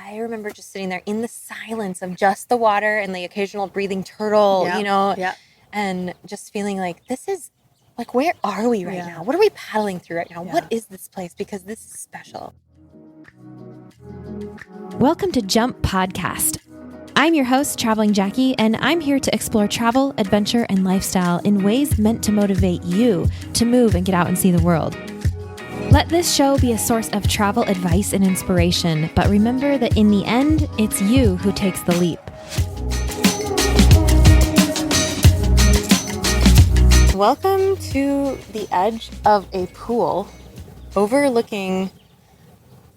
I remember just sitting there in the silence of just the water and the occasional breathing turtle, and just feeling like this is like, where are we right now? What are we paddling through right now? What is this place? Because this is special. Welcome to Jump Podcast. I'm your host, Traveling Jackie, and I'm here to explore travel, adventure, and lifestyle in ways meant to motivate you to move and get out and see the world. Let this show be a source of travel advice and inspiration, but remember that in the end, it's you who takes the leap. Welcome to the edge of a pool overlooking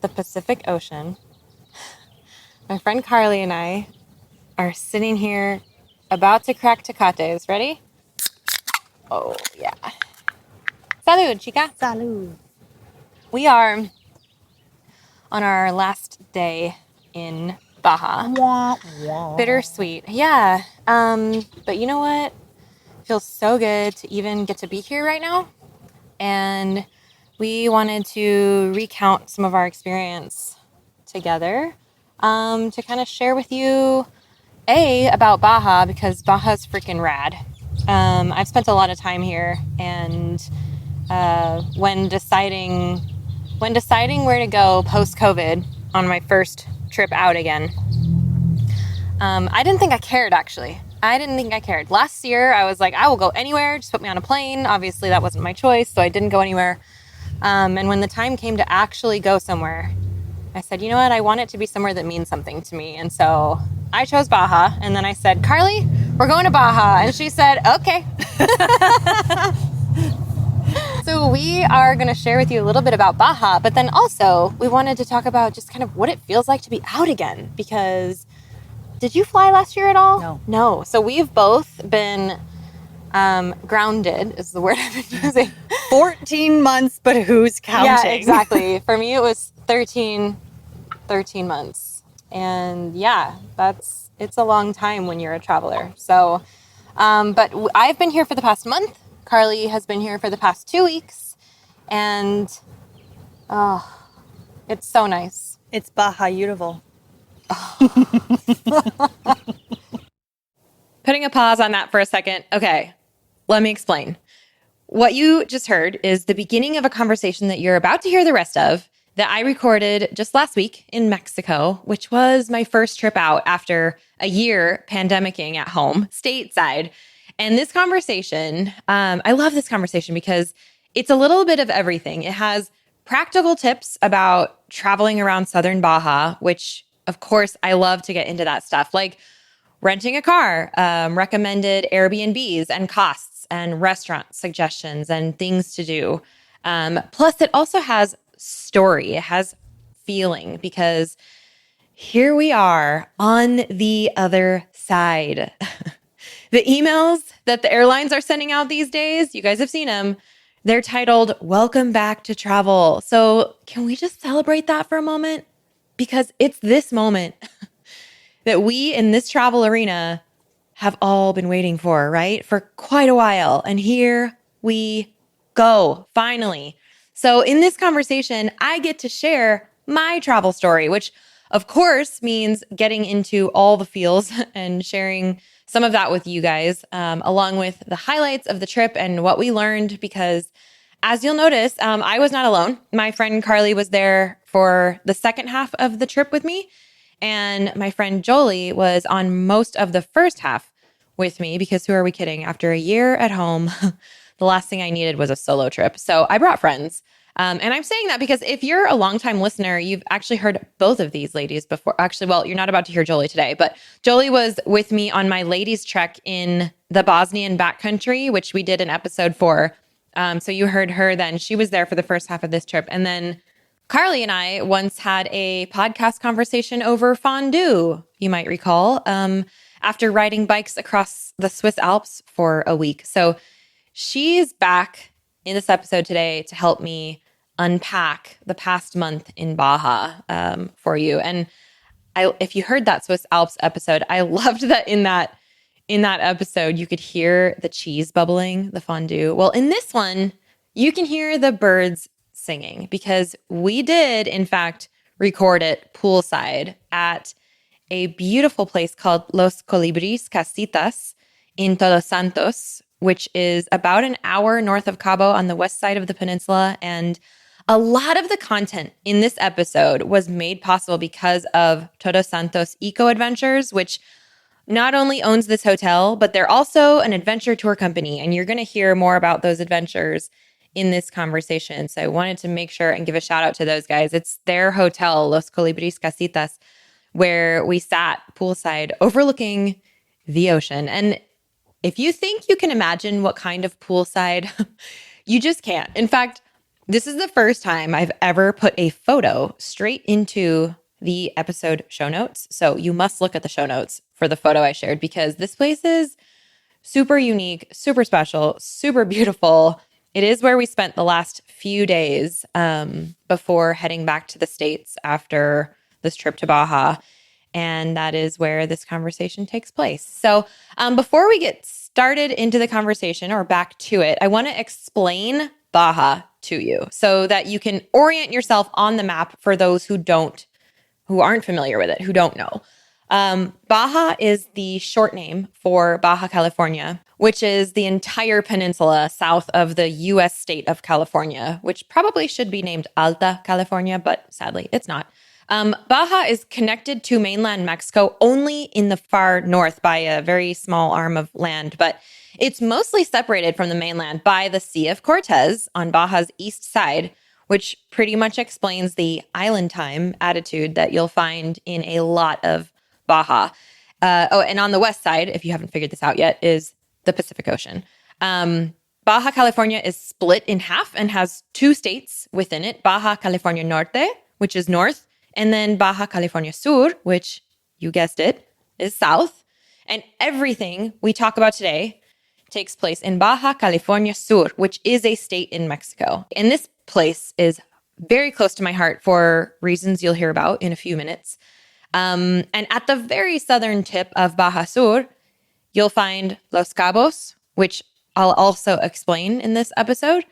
the Pacific Ocean. My friend Carley and I are sitting here about to crack tecates. Ready? Oh, yeah. Salud, chica. Salud. We are on our last day in Baja. Bittersweet. Yeah. But you know what? It feels so good to even get to be here right now. And we wanted to recount some of our experience together to kind of share with you, about Baja, because Baja's freaking rad. I've spent a lot of time here, and when deciding where to go post-COVID on my first trip out again, I didn't think I cared, actually. I didn't think I cared. Last year, I was like, I will go anywhere. Just put me on a plane. Obviously, that wasn't my choice, so I didn't go anywhere. And when the time came to actually go somewhere, I said, you know what? I want it to be somewhere that means something to me. And so I chose Baja. And then I said, Carley, we're going to Baja. And she said, okay. So we are going to share with you a little bit about Baja, but then also we wanted to talk about just kind of what it feels like to be out again, because did you fly last year at all? No. So we've both been grounded is the word I've been using. 14 months, but who's counting? Yeah, exactly. For me, it was 13 months. And yeah, it's a long time when you're a traveler. So, but I've been here for the past month. Carley has been here for the past 2 weeks, and it's so nice. It's Baja beautiful. Putting a pause on that for a second. Okay, let me explain. What you just heard is the beginning of a conversation that you're about to hear the rest of that I recorded just last week in Mexico, which was my first trip out after a year pandemicking at home, stateside. And this conversation, I love this conversation because it's a little bit of everything. It has practical tips about traveling around Southern Baja, which, of course, I love to get into that stuff, like renting a car, recommended Airbnbs and costs and restaurant suggestions and things to do. Plus, it also has story. It has feeling, because here we are on the other side. The emails that the airlines are sending out these days, you guys have seen them. They're titled, "Welcome back to travel." So can we just celebrate that for a moment? Because it's this moment that we in this travel arena have all been waiting for, right? For quite a while. And here we go, finally. So in this conversation, I get to share my travel story, which of course means getting into all the feels and sharing some of that with you guys, along with the highlights of the trip and what we learned, because as you'll notice, I was not alone. My friend Carley was there for the second half of the trip with me, and my friend Jolie was on most of the first half with me, because who are we kidding? After a year at home, the last thing I needed was a solo trip. So I brought friends. And I'm saying that because if you're a longtime listener, you've actually heard both of these ladies before. Actually, well, you're not about to hear Jolie today, but Jolie was with me on my ladies' trek in the Bosnian backcountry, which we did an episode for. So you heard her then. She was there for the first half of this trip. And then Carley and I once had a podcast conversation over fondue, you might recall, after riding bikes across the Swiss Alps for a week. So she's back in this episode today to help me unpack the past month in Baja for you. And if you heard that Swiss Alps episode, I loved that in that episode, you could hear the cheese bubbling, the fondue. Well, in this one, you can hear the birds singing, because we did, in fact, record it poolside at a beautiful place called Los Colibris Casitas in Todos Santos, which is about an hour north of Cabo on the west side of the peninsula. And a lot of the content in this episode was made possible because of Todos Santos Eco Adventures, which not only owns this hotel, but they're also an adventure tour company. And you're going to hear more about those adventures in this conversation. So I wanted to make sure and give a shout out to those guys. It's their hotel, Los Colibris Casitas, where we sat poolside overlooking the ocean. And if you think you can imagine what kind of poolside, you just can't. In fact, this is the first time I've ever put a photo straight into the episode show notes. So you must look at the show notes for the photo I shared, because this place is super unique, super special, super beautiful. It is where we spent the last few days before heading back to the States after this trip to Baja. And that is where this conversation takes place. So before we get started into the conversation or back to it, I want to explain Baja to you so that you can orient yourself on the map for those who aren't familiar with it, who don't know. Baja is the short name for Baja California, which is the entire peninsula south of the U.S. state of California, which probably should be named Alta California, but sadly it's not. Baja is connected to mainland Mexico only in the far north by a very small arm of land, but it's mostly separated from the mainland by the Sea of Cortez on Baja's east side, which pretty much explains the island time attitude that you'll find in a lot of Baja. And on the west side, if you haven't figured this out yet, is the Pacific Ocean. Baja California is split in half and has two states within it, Baja California Norte, which is north, and then Baja California Sur, which, you guessed it, is south. And everything we talk about today takes place in Baja California Sur, which is a state in Mexico. And this place is very close to my heart for reasons you'll hear about in a few minutes. And at the very southern tip of Baja Sur, you'll find Los Cabos, which I'll also explain in this episode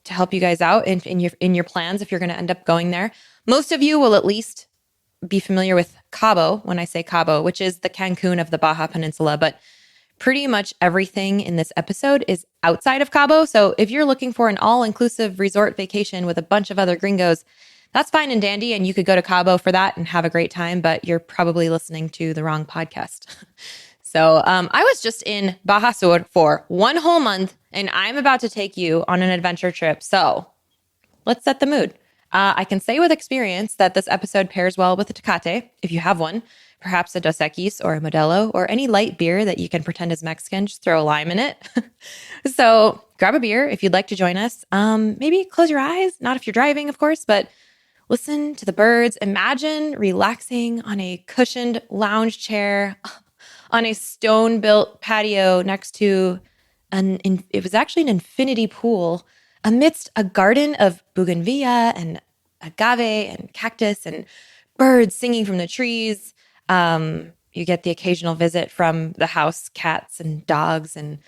to help you guys out in your plans if you're going to end up going there. Most of you will at least be familiar with Cabo when I say Cabo, which is the Cancun of the Baja Peninsula, but pretty much everything in this episode is outside of Cabo. So if you're looking for an all-inclusive resort vacation with a bunch of other gringos, that's fine and dandy, and you could go to Cabo for that and have a great time, but you're probably listening to the wrong podcast. So I was just in Baja Sur for 1 whole month, and I'm about to take you on an adventure trip. So let's set the mood. I can say with experience that this episode pairs well with a Tecate, if you have one, perhaps a Dos Equis or a Modelo or any light beer that you can pretend is Mexican, just throw a lime in it. So grab a beer if you'd like to join us. Maybe close your eyes, not if you're driving, of course, but listen to the birds. Imagine relaxing on a cushioned lounge chair on a stone-built patio next to it was actually an infinity pool amidst a garden of bougainvillea and agave and cactus and birds singing from the trees. You get the occasional visit from the house cats and dogs, and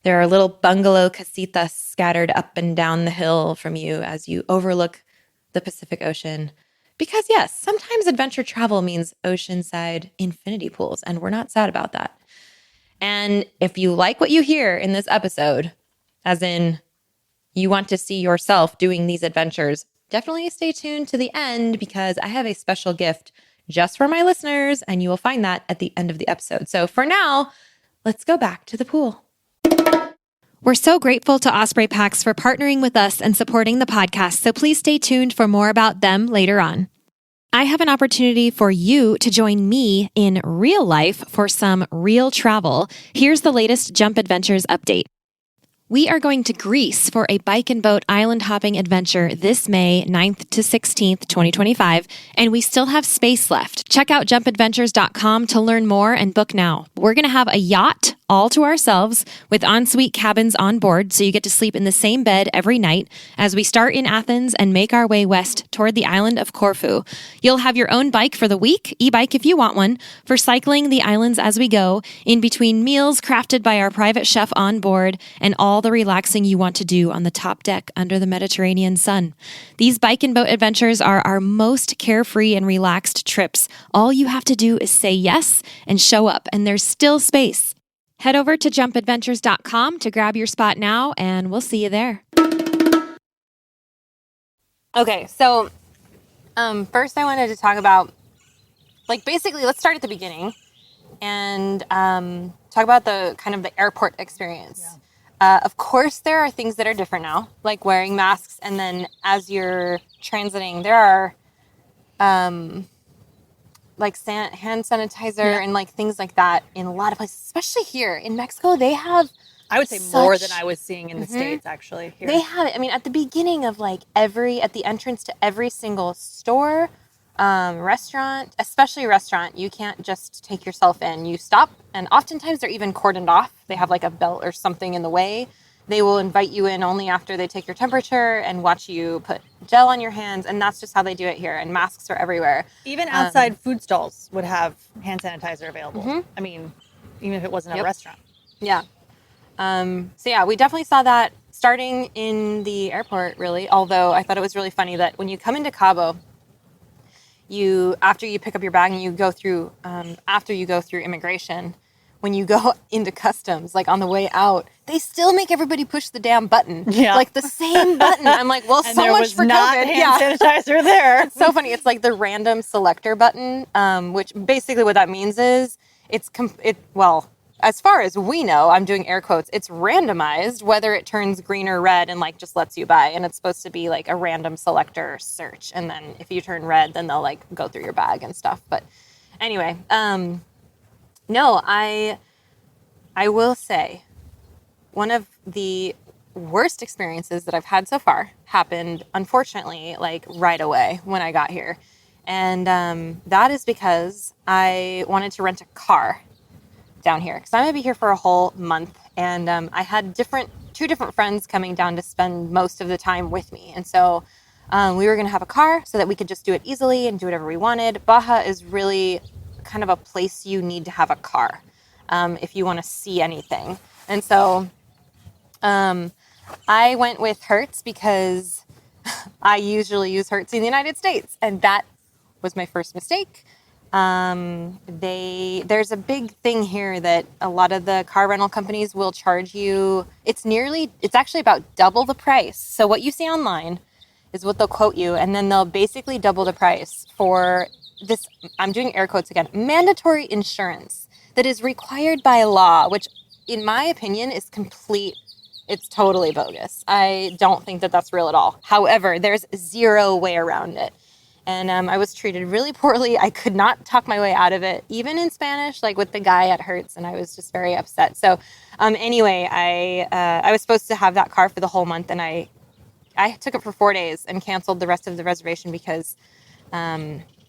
there are little bungalow casitas scattered up and down the hill from you as you overlook the Pacific Ocean. Because yes, sometimes adventure travel means oceanside infinity pools, and we're not sad about that. And if you like what you hear in this episode, as in you want to see yourself doing these adventures, definitely stay tuned to the end, because I have a special gift just for my listeners, and you will find that at the end of the episode. So for now, let's go back to the pool. We're so grateful to Osprey Packs for partnering with us and supporting the podcast, so please stay tuned for more about them later on. I have an opportunity for you to join me in real life for some real travel. Here's the latest Jump Adventures update. We are going to Greece for a bike and boat island hopping adventure this May 9th to 16th, 2025, and we still have space left. Check out jumpadventures.com to learn more and book now. We're going to have a yacht all to ourselves with ensuite cabins on board, so you get to sleep in the same bed every night as we start in Athens and make our way west toward the island of Corfu. You'll have your own bike for the week, e-bike if you want one, for cycling the islands as we go, in between meals crafted by our private chef on board, and all the relaxing you want to do on the top deck under the Mediterranean sun. These bike and boat adventures are our most carefree and relaxed trips. All you have to do is say yes and show up, and there's still space. Head over to jumpadventures.com to grab your spot now, and we'll see you there. Okay, so first I wanted to talk about, basically, let's start at the beginning and talk about the kind of the airport experience. Yeah. Of course, there are things that are different now, like wearing masks, and then as you're transiting, there are hand sanitizer and things like that in a lot of places, especially here in Mexico. They have, I would say, more than I was seeing in the States, actually. Here. They have it. I mean, at the beginning of at the entrance to every single store, restaurant, especially restaurant, you can't just take yourself in. You stop, and oftentimes they're even cordoned off. They have a belt or something in the way. They will invite you in only after they take your temperature and watch you put gel on your hands. And that's just how they do it here. And masks are everywhere. Even outside food stalls would have hand sanitizer available. Mm-hmm. I mean, even if it wasn't a restaurant. Yeah. We definitely saw that starting in the airport, really. Although I thought it was really funny that when you come into Cabo, after you pick up your bag and you go through, after you go through immigration, when you go into customs, on the way out, they still make everybody push the damn button. Yeah. The same button. I'm like, well, so much for not COVID. Hand sanitizer there. It's so funny. It's the random selector button, which basically what that means is as far as we know, I'm doing air quotes, it's randomized whether it turns green or red and just lets you buy. And it's supposed to be a random selector search. And then if you turn red, then they'll go through your bag and stuff. But anyway, no, I will say one of the worst experiences that I've had so far happened, unfortunately, right away when I got here. And that is because I wanted to rent a car down here because I'm going to be here for a whole month. And I had two different friends coming down to spend most of the time with me. And so we were going to have a car so that we could just do it easily and do whatever we wanted. Baja is really kind of a place you need to have a car if you want to see anything. And so I went with Hertz because I usually use Hertz in the United States, and that was my first mistake. There's a big thing here that a lot of the car rental companies will charge you. It's actually about double the price. So what you see online is what they'll quote you, and then they'll basically double the price for this, I'm doing air quotes again, mandatory insurance that is required by law, which in my opinion is it's totally bogus. I don't think that that's real at all. However, there's zero way around it. And I was treated really poorly. I could not talk my way out of it, even in Spanish, with the guy at Hertz, and I was just very upset. So anyway, I was supposed to have that car for the whole month, and I took it for 4 days and canceled the rest of the reservation because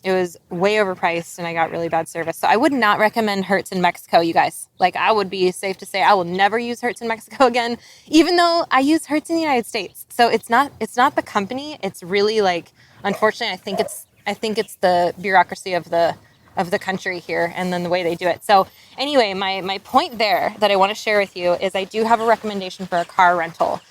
it was way overpriced and I got really bad service. So I would not recommend Hertz in Mexico, you guys. I would be safe to say I will never use Hertz in Mexico again, even though I use Hertz in the United States. So it's not the company. It's really unfortunately, I think it's the bureaucracy of the country here and then the way they do it. So anyway, my point there that I want to share with you is I do have a recommendation for a car rental.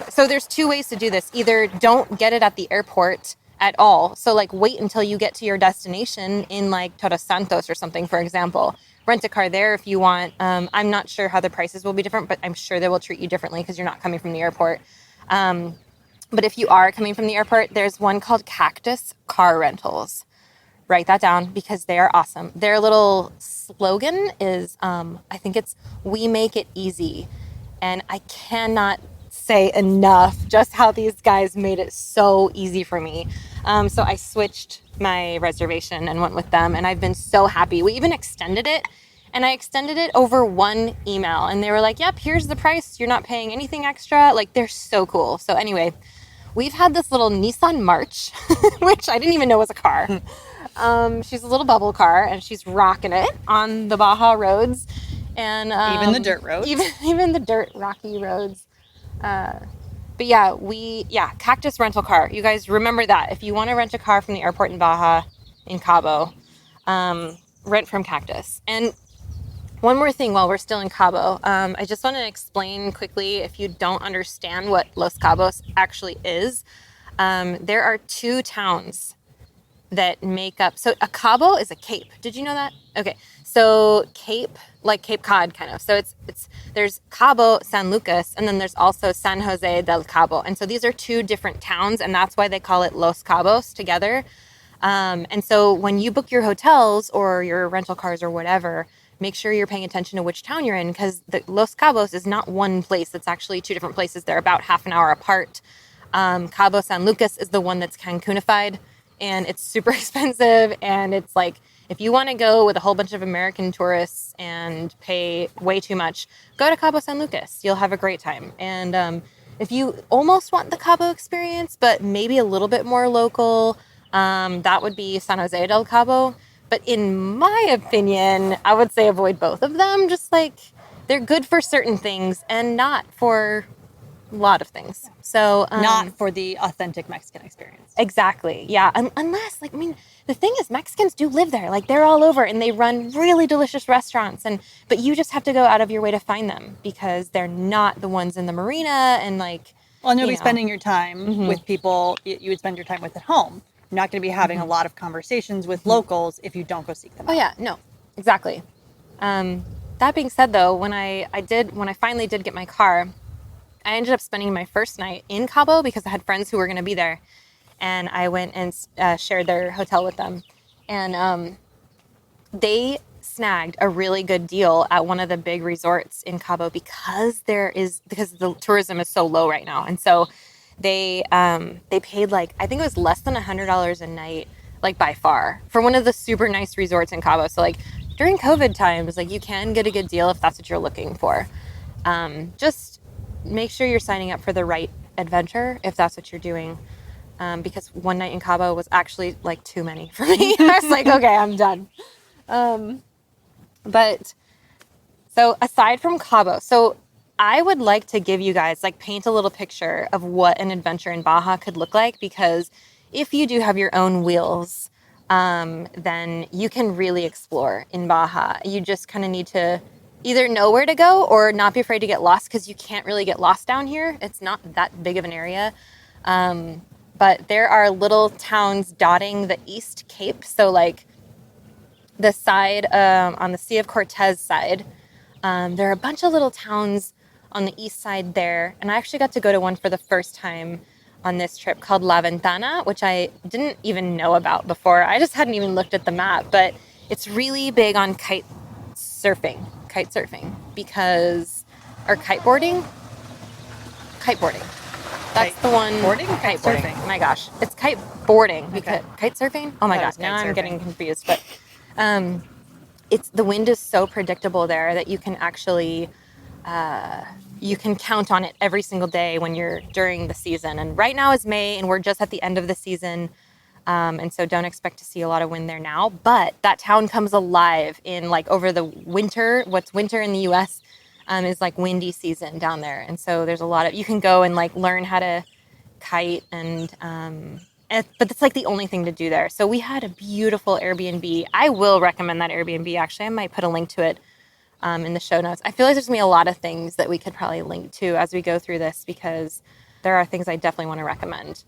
So there's two ways to do this. Either don't get it at the airport at all. So wait until you get to your destination in Todos Santos or something, for example. Rent a car there if you want. I'm not sure how the prices will be different, but I'm sure they will treat you differently because you're not coming from the airport. But if you are coming from the airport, there's one called Cactus Car Rentals. Write that down because they are awesome. Their little slogan is, I think it's, "We make it easy." And I cannot say enough just how these guys made it so easy for me. So I switched my reservation and went with them, and I've been so happy. We even extended it, and I extended it over one email, and they were like, "Yep, here's the price. You're not paying anything extra." They're so cool. So anyway, we've had this little Nissan March, which I didn't even know was a car. She's a little bubble car, and she's rocking it on the Baja roads. And even the dirt roads. Even the dirt, rocky roads. But yeah, Cactus Rental Car. You guys remember that. If you want to rent a car from the airport in Baja, in Cabo, rent from Cactus. And one more thing while we're still in Cabo, I just want to explain quickly, if you don't understand what Los Cabos actually is, there are 2 towns that make up. So a Cabo is a cape. Did you know that? Okay. So Cape, like Cape Cod kind of. So it's there's Cabo San Lucas, and then there's also San Jose del Cabo. And so these are 2 different towns, and that's why they call it Los Cabos together. And so when you book your hotels or your rental cars or whatever, make sure you're paying attention to which town you're in, because the Los Cabos is not one place. It's actually 2 different places. They're about half an hour apart. Cabo San Lucas is the one that's Cancunified, and it's super expensive. And it's like, if you want to go with a whole bunch of American tourists and pay way too much, go to Cabo San Lucas. You'll have a great time. And if you almost want the Cabo experience, but maybe a little bit more local, that would be San Jose del Cabo. But in my opinion, I would say avoid both of them. Just like, they're good for certain things and not for a lot of things. So not for the authentic Mexican experience. Exactly. Yeah. Unless, like, I mean, the thing is, Mexicans do live there. Like, they're all over, and they run really delicious restaurants. But you just have to go out of your way to find them, because they're not the ones in the marina and like. Well, and you'll be spending your time with people you would spend your time with at home. You're not going to be having a lot of conversations with locals if you don't go seek them out. Oh yeah, no, exactly. That being said, though, when I finally did get my car, I ended up spending my first night in Cabo because I had friends who were going to be there, and I went and shared their hotel with them, and they snagged a really good deal at one of the big resorts in Cabo because the tourism is so low right now, and so they paid, like, I think it was less than $100 a night, like, by far, for one of the super nice resorts in Cabo. So, like, during COVID times, like, you can get a good deal if that's what you're looking for. Just make sure you're signing up for the right adventure if that's what you're doing, because one night in Cabo was actually, like, too many for me. I was like, okay, I'm done. But so aside from Cabo, so I would like to give you guys, like, paint a little picture of what an adventure in Baja could look like, because if you do have your own wheels, then you can really explore in Baja. You just kind of need to either know where to go or not be afraid to get lost, because you can't really get lost down here. It's not that big of an area. But there are little towns dotting the East Cape. So, like, the side, on the Sea of Cortez side, there are a bunch of little towns on the east side there. And I actually got to go to one for the first time on this trip called La Ventana, which I didn't even know about before. I just hadn't even looked at the map, but it's really big on kite surfing, because, or kiteboarding. That's the one. Kiteboarding. Oh my gosh. It's kiteboarding. Because kite surfing? Oh my gosh. Now I'm getting confused. But the wind is so predictable there that you can actually, you can count on it every single day when you're during the season. And right now is May, and we're just at the end of the season. And so don't expect to see a lot of wind there now. But that town comes alive in, like, over the winter. What's winter in the U.S. Is like windy season down there. And so there's a lot of, you can go and, like, learn how to kite but that's, like, the only thing to do there. So we had a beautiful Airbnb. I will recommend that Airbnb. Actually, I might put a link to it in the show notes. I feel like there's going to be a lot of things that we could probably link to as we go through this, because there are things I definitely want to recommend.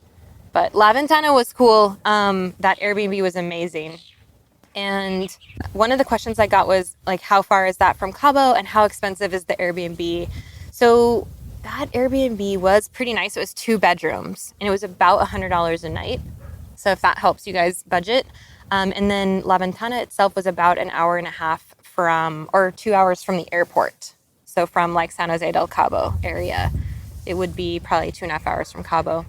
But La Ventana was cool. That Airbnb was amazing. And one of the questions I got was, like, how far is that from Cabo and how expensive is the Airbnb? So that Airbnb was pretty nice. It was 2 bedrooms, and it was about $100 a night. So if that helps you guys budget. And then La Ventana itself was about an hour and a half or 2 hours from the airport. So from, like, San Jose del Cabo area, it would be probably 2.5 hours from Cabo.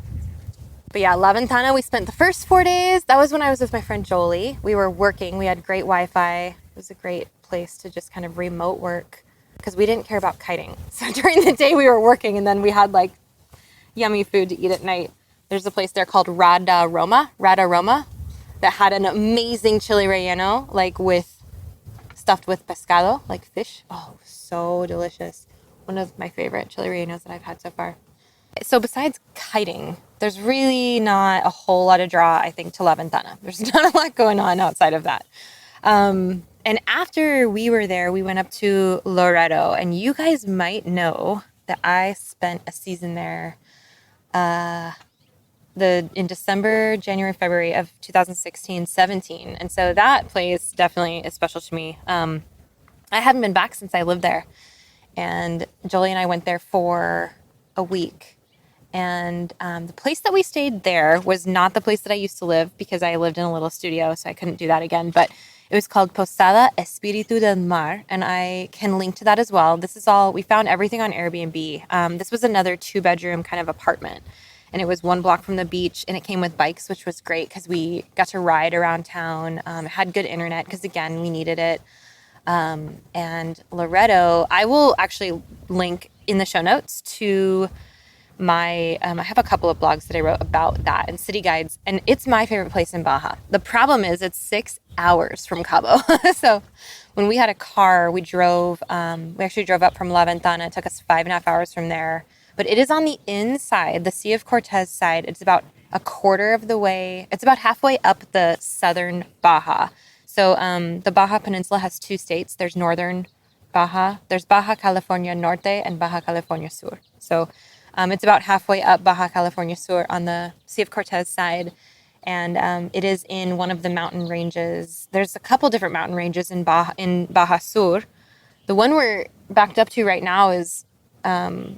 But yeah, La Ventana, we spent the first 4 days. That was when I was with my friend Jolie. We were working. We had great Wi-Fi. It was a great place to just kind of remote work, because we didn't care about kiting. So during the day we were working, and then we had, like, yummy food to eat at night. There's a place there called Radaroma, that had an amazing chile relleno, like, with stuffed with pescado, like fish. Oh, so delicious. One of my favorite chile rellenos that I've had so far. So besides kiting, there's really not a whole lot of draw, I think, to La Ventana. There's not a lot going on outside of that. And after we were there, we went up to Loreto. And you guys might know that I spent a season there in December, January, February of 2016, 17. And so that place definitely is special to me. I hadn't been back since I lived there. And Jolie and I went there for a week. And the place that we stayed there was not the place that I used to live because I lived in a little studio, so I couldn't do that again. But it was called Posada Espíritu del Mar, and I can link to that as well. This is all, we found everything on Airbnb. This was another 2-bedroom kind of apartment, and it was 1 block from the beach, and it came with bikes, which was great because we got to ride around town. It had good internet because, again, we needed it. And Loreto, I will actually link in the show notes to my, I have a couple of blogs that I wrote about that and city guides, and it's my favorite place in Baja. The problem is it's 6 hours from Cabo. So when we had a car, we actually drove up from La Ventana. It took us 5.5 hours from there, but it is on the inside, the Sea of Cortez side. It's about a quarter of the way. It's about halfway up the Southern Baja. So the Baja Peninsula has 2 states. There's Northern Baja. There's Baja California Norte and Baja California Sur. So it's about halfway up Baja California Sur on the Sea of Cortez side. And it is in one of the mountain ranges. There's a couple different mountain ranges in Baja Sur. The one we're backed up to right now is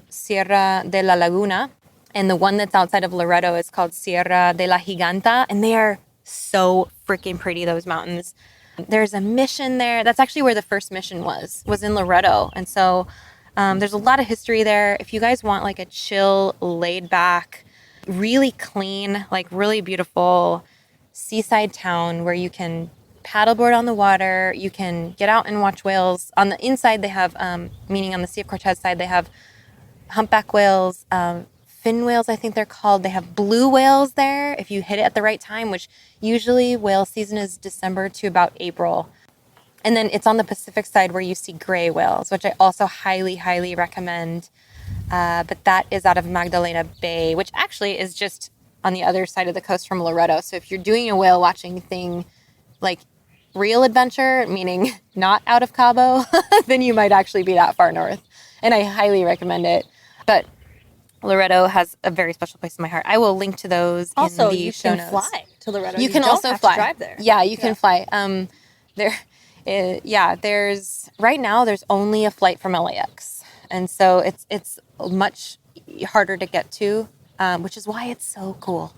Sierra de la Laguna. And the one that's outside of Loreto is called Sierra de la Giganta. And they are so freaking pretty, those mountains. There's a mission there. That's actually where the first mission was in Loreto. And so there's a lot of history there. If you guys want like a chill, laid back, really clean, like really beautiful seaside town where you can paddleboard on the water, you can get out and watch whales. On the inside they have, meaning on the Sea of Cortez side, they have humpback whales, fin whales, I think they're called. They have blue whales there if you hit it at the right time, which usually whale season is December to about April. And then it's on the Pacific side where you see gray whales, which I also highly, highly recommend. But that is out of Magdalena Bay, which actually is just on the other side of the coast from Loreto. So if you're doing a whale watching thing, like real adventure, meaning not out of Cabo, then you might actually be that far north. And I highly recommend it. But Loreto has a very special place in my heart. I will link to those also, in the show notes. Also, you can fly to Loreto. You can don't also have fly. To drive there. Yeah, you can fly. There's right now there's only a flight from LAX, and so it's much harder to get to, which is why it's so cool.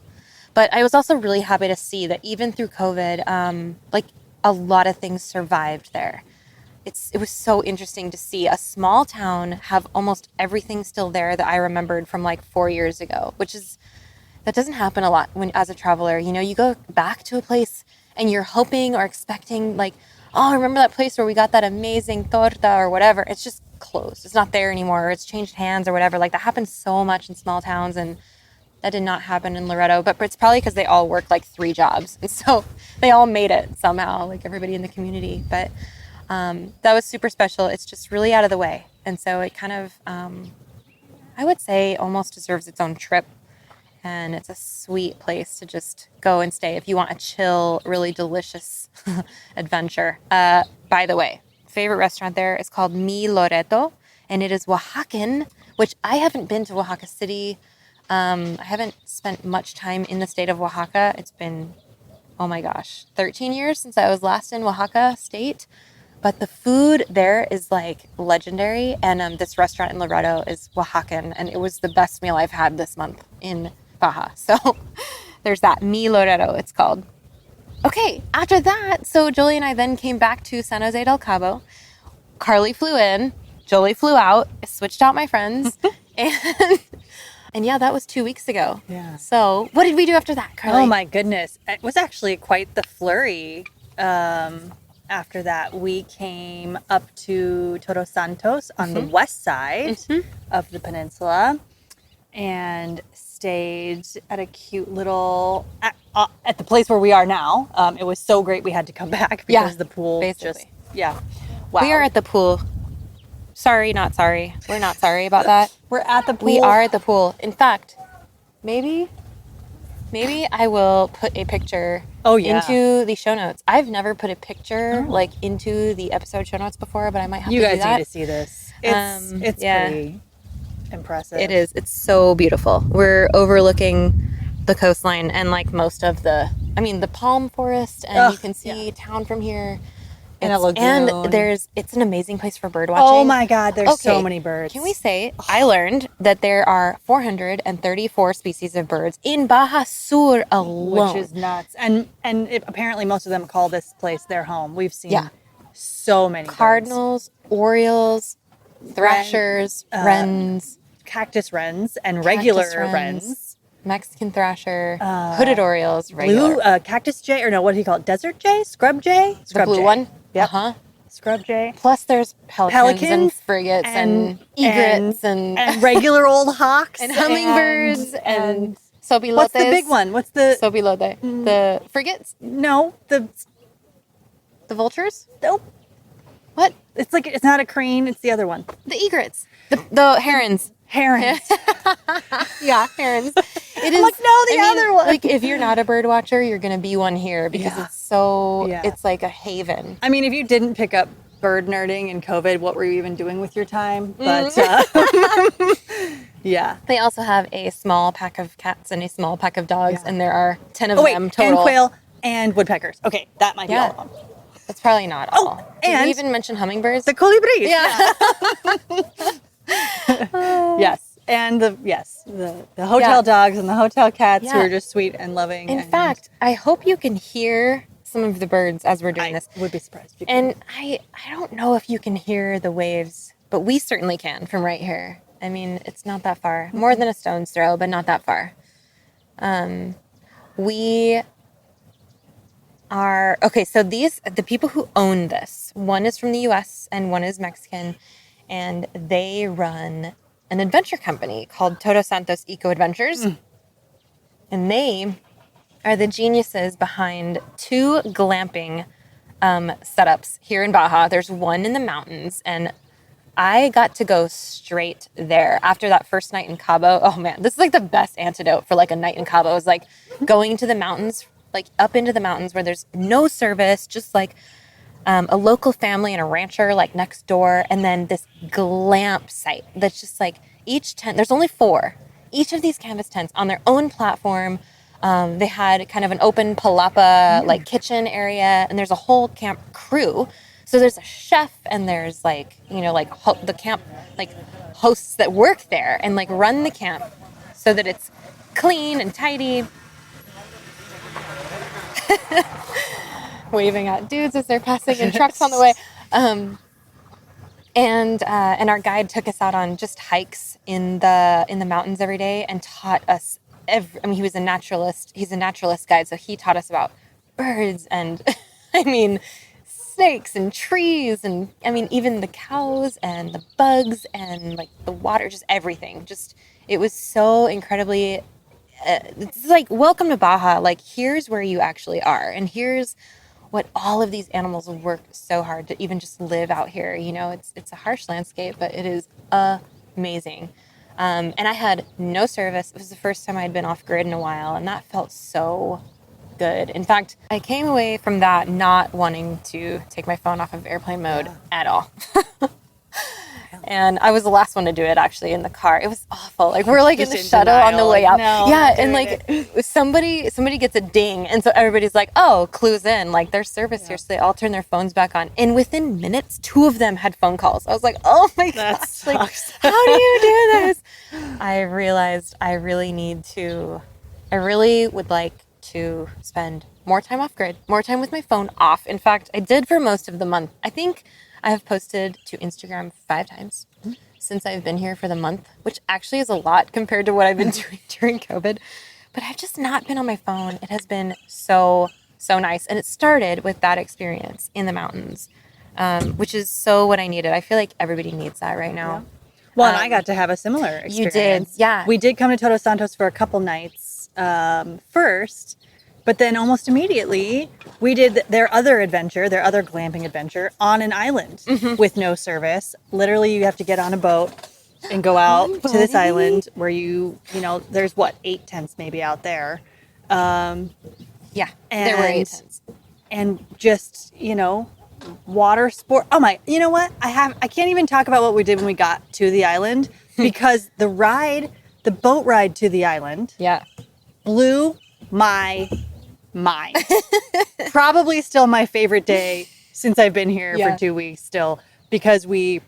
But I was also really happy to see that even through COVID, like a lot of things survived there. It was so interesting to see a small town have almost everything still there that I remembered from like 4 years ago, that doesn't happen a lot when as a traveler. You know, you go back to a place and you're hoping or expecting like, oh, remember that place where we got that amazing torta or whatever. It's just closed. It's not there anymore. Or it's changed hands or whatever. Like that happens so much in small towns, and that did not happen in Loreto. But it's probably because they all worked like 3 jobs. And so they all made it somehow, like everybody in the community. But that was super special. It's just really out of the way. And so it kind of, I would say almost deserves its own trip. And it's a sweet place to just go and stay if you want a chill, really delicious adventure. By the way, favorite restaurant there is called Mi Loreto, and it is Oaxacan, which I haven't been to Oaxaca City. I haven't spent much time in the state of Oaxaca. It's been, oh my gosh, 13 years since I was last in Oaxaca State. But the food there is like legendary, and this restaurant in Loreto is Oaxacan, and it was the best meal I've had this month in Baja. So there's that. Mi Loreto, it's called. Okay, after that, so Jolie and I then came back to San Jose del Cabo. Carley flew in, Jolie flew out, I switched out my friends, and yeah, that was 2 weeks ago. Yeah. So what did we do after that, Carley? Oh my goodness. It was actually quite the flurry. After that, we came up to Todos Santos on the west side of the peninsula and stayed at a cute little, at the place where we are now. It was so great we had to come back because the pool just Yeah. Wow. We are at the pool. Sorry, not sorry. We're not sorry about that. We're at the pool. We are at the pool. In fact, maybe I will put a picture into the show notes. I've never put a picture like into the episode show notes before, but I might have to do that. You guys need to see this. It's pretty impressive. It is. It's so beautiful. We're overlooking the coastline and like most of the palm forest, and you can see town from here. And a lagoon. And it's an amazing place for bird watching. Oh my God, there's so many birds. Can we say, I learned that there are 434 species of birds in Baja Sur alone. Which is nuts. And apparently most of them call this place their home. We've seen so many Cardinals, birds. Orioles, thrashers, wrens. Cactus wrens and regular wrens. Mexican thrasher, hooded orioles, regular. Blue, cactus jay, or no, what do you call it? Desert jay? Scrub jay? The blue one? Yep. Scrub jay. Plus there's pelicans and frigates and egrets and regular old hawks. and hummingbirds and sopilotes. What's the big one? What's the... Sopilote. The frigates? No, the vultures? Nope. What? It's like, it's not a crane, it's the other one. The egrets. The herons. Herons. Yeah, herons. It is. Like, no, the other one. Like, if you're not a bird watcher, you're going to be one here because it's so, it's like a haven. I mean, if you didn't pick up bird nerding in COVID, what were you even doing with your time? But, yeah. They also have a small pack of cats and a small pack of dogs, and there are 10 of them total. And quail and woodpeckers. Okay, that might be all of them. That's probably not all. Did we even mention hummingbirds? The colibris. Yeah. Yes. And the hotel dogs and the hotel cats who are just sweet and loving. In fact, I hope you can hear some of the birds as we're doing this. I would be surprised if you can. And I don't know if you can hear the waves, but we certainly can from right here. I mean, it's not that far. More than a stone's throw, but not that far. We are... Okay, so the people who own this, one is from the U.S. and one is Mexican, and they run an adventure company called Todos Santos Eco Adventures. And they are the geniuses behind 2 glamping setups here in Baja. There's one in the mountains, and I got to go straight there after that first night in Cabo. Oh man, this is like the best antidote for like a night in Cabo. It was like going to the mountains, like up into the mountains where there's no service, just like a local family and a rancher like next door, and then this glamp site that's just like each tent, there's only 4. Each of these canvas tents on their own platform. They had kind of an open palapa like kitchen area, and there's a whole camp crew. So there's a chef, and there's like, the camp like hosts that work there and like run the camp so that it's clean and tidy. Waving at dudes as they're passing and trucks on the way. And our guide took us out on just hikes in the mountains every day and taught us he was a naturalist. He's a naturalist guide, so he taught us about birds and snakes and trees and even the cows and the bugs and like the water, just everything. Just it was so incredibly it's like, welcome to Baja. Like, here's where you actually are, and here's what all of these animals work so hard to even just live out here. It's a harsh landscape, but it is amazing. And I had no service. It was the first time I'd been off grid in a while, and that felt so good. In fact, I came away from that not wanting to take my phone off of airplane mode at all. And I was the last one to do it, actually, in the car. It was awful. Like, we're like in the shuttle on the way out. No, yeah, and like somebody gets a ding, and so everybody's like, "Oh, clues in." Like, there's service here, so they all turn their phones back on. And within minutes, 2 of them had phone calls. I was like, "Oh my gosh, like, how do you do this?" I realized I really would like to spend more time off grid, more time with my phone off. In fact, I did for most of the month. I think I have posted to Instagram 5 times since I've been here for the month, which actually is a lot compared to what I've been doing during COVID. But I've just not been on my phone. It has been so nice. And it started with that experience in the mountains, which is so what I needed. I feel like everybody needs that right now. Yeah. Well, and I got to have a similar experience. You did, yeah. We did come to Todos Santos for a couple nights first, But then almost immediately, we did their other glamping adventure on an island with no service. Literally, you have to get on a boat and go out to this island where there's 8 tents maybe out there. Yeah, there were 8 tents. And just, water sport. Oh my, you know what? I can't even talk about what we did when we got to the island because the boat ride to the island blew my mind. Probably still my favorite day since I've been here for 2 weeks still, because we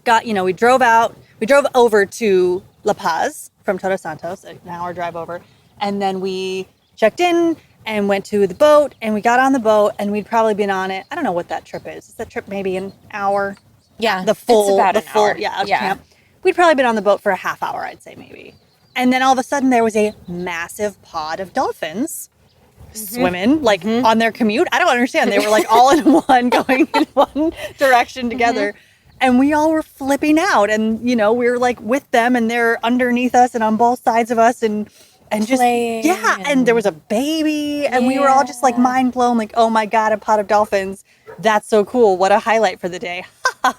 drove over to La Paz from Todos Santos, an hour drive over, and then we checked in and went to the boat, and we got on the boat, and we'd probably been on it. I don't know what that trip is. Is that trip maybe an hour? Yeah, it's about an hour. Yeah, out of camp. We'd probably been on the boat for a half hour, I'd say maybe. And then all of a sudden there was a massive pod of dolphins swimming on their commute. I don't understand. They were all in one, going in one direction together. And we all were flipping out, and we were with them, and they're underneath us and on both sides of us, and just and there was a baby, and we were all just mind blown, oh my God, a pod of dolphins. That's so cool. What a highlight for the day.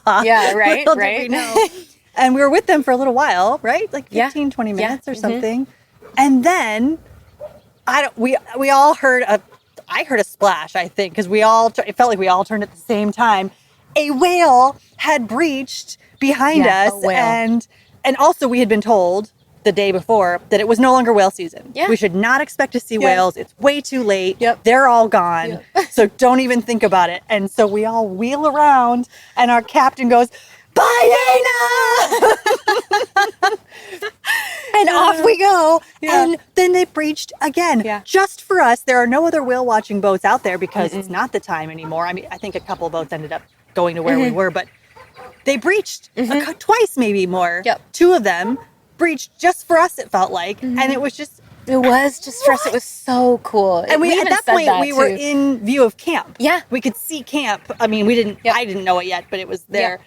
Yeah, right, Little did we know. And we were with them for a little while, right? 15, 20 minutes or something. And then we all heard I heard a splash, I think, because it felt like we all turned at the same time. A whale had breached behind us, and also we had been told the day before that it was no longer whale season. We should not expect to see whales. It's way too late. They're all gone. So don't even think about it. And so we all wheel around, and our captain goes, "Ballena!" And off we go. And then they breached again. Just for us. There are no other whale watching boats out there because it's not the time anymore. I mean, I think a couple of boats ended up going to where we were, but they breached twice, maybe more. 2 of them breached just for us, it felt like. And it was just for us. It was so cool. And at that point we were in view of camp. We could see camp. I mean, I didn't know it yet, but it was there.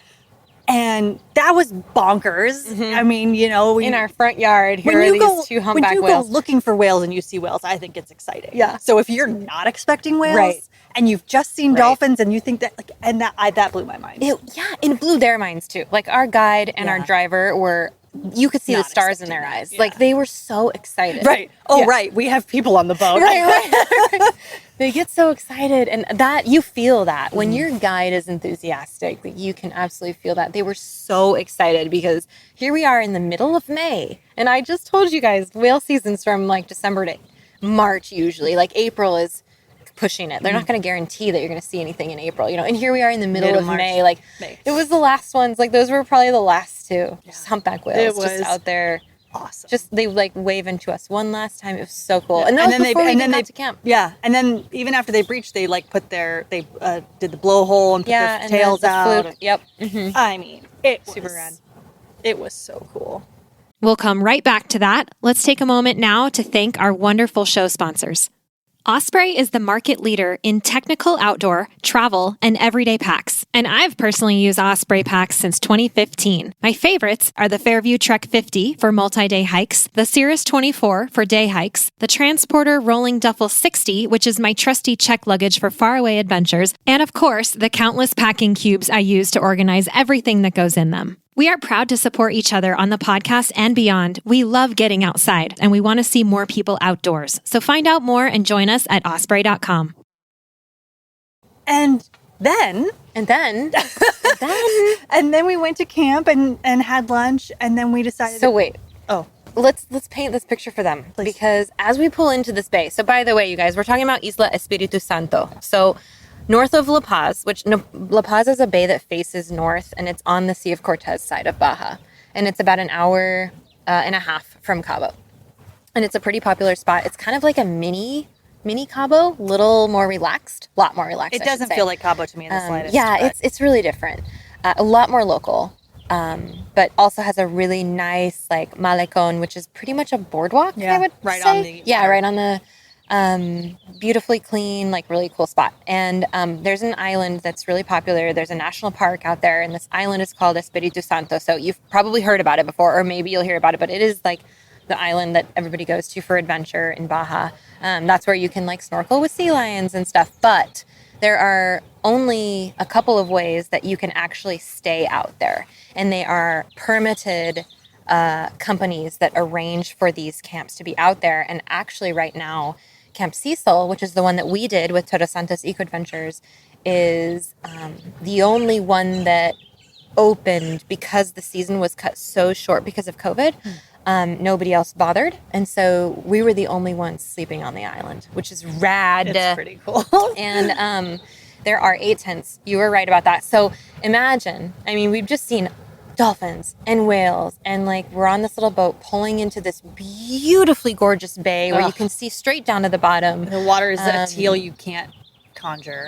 And that was bonkers. I mean, in our front yard, here are these 2 humpback whales. When you go looking for whales and you see whales, I think it's exciting. So if you're not expecting whales and you've just seen dolphins and you think that, that blew my mind. It blew their minds too. Our guide and our driver you could see the stars in their eyes. They were so excited. Right. Oh, right. We have people on the boat. Right. They get so excited, and that you feel that when your guide is enthusiastic, you can absolutely feel that. They were so excited because here we are in the middle of May, and I just told you guys whale season's from December to March usually. April is pushing it. They're not going to guarantee that you're going to see anything in April, and here we are in the middle of May. May. It was the last ones. Those were probably the last 2. Just humpback whales just out there. Awesome. Just they wave into us one last time. It was so cool. And then they got to camp. Yeah, and then even after they breached, they did the blowhole and put their tails out. Yep. I mean, it was super rad. It was so cool. We'll come right back to that. Let's take a moment now to thank our wonderful show sponsors. Osprey is the market leader in technical outdoor, travel, and everyday packs. And I've personally used Osprey packs since 2015. My favorites are the Fairview Trek 50 for multi-day hikes, the Cirrus 24 for day hikes, the Transporter Rolling Duffel 60, which is my trusty check luggage for faraway adventures, and of course, the countless packing cubes I use to organize everything that goes in them. We are proud to support each other on the podcast and beyond. We love getting outside, and we want to see more people outdoors. So find out more and join us at osprey.com. And then we went to camp and had lunch, and then we decided. So wait. Oh. Let's paint this picture for them. Please. Because as we pull into this bay, so by the way, you guys, we're talking about Isla Espiritu Santo. So north of La Paz, La Paz is a bay that faces north, and it's on the Sea of Cortez side of Baja. And it's about an hour and a half from Cabo. And it's a pretty popular spot. It's kind of like a mini Cabo, a lot more relaxed. It doesn't feel like Cabo to me in the slightest. It's really different. A lot more local, but also has a really nice malecon, which is pretty much a boardwalk. I would say. Right on the beautifully clean, really cool spot. And there's an island that's really popular. There's a national park out there, and this island is called Espiritu Santo. So you've probably heard about it before, or maybe you'll hear about it, but it is the the island that everybody goes to for adventure in Baja. That's where you can like snorkel with sea lions and stuff. But there are only a couple of ways that you can actually stay out there. And they are permitted companies that arrange for these camps to be out there. And actually right now, Camp Cecil, which is the one that we did with Todos Santos Eco Adventures, is the only one that opened because the season was cut so short because of COVID. Nobody else bothered. And so we were the only ones sleeping on the island, which is rad. It's pretty cool. And there are 8 tents. You were right about that. So imagine, I mean, we've just seen dolphins and whales, and like we're on this little boat pulling into this beautifully gorgeous bay where you can see straight down to the bottom. The water is a teal you can't conjure.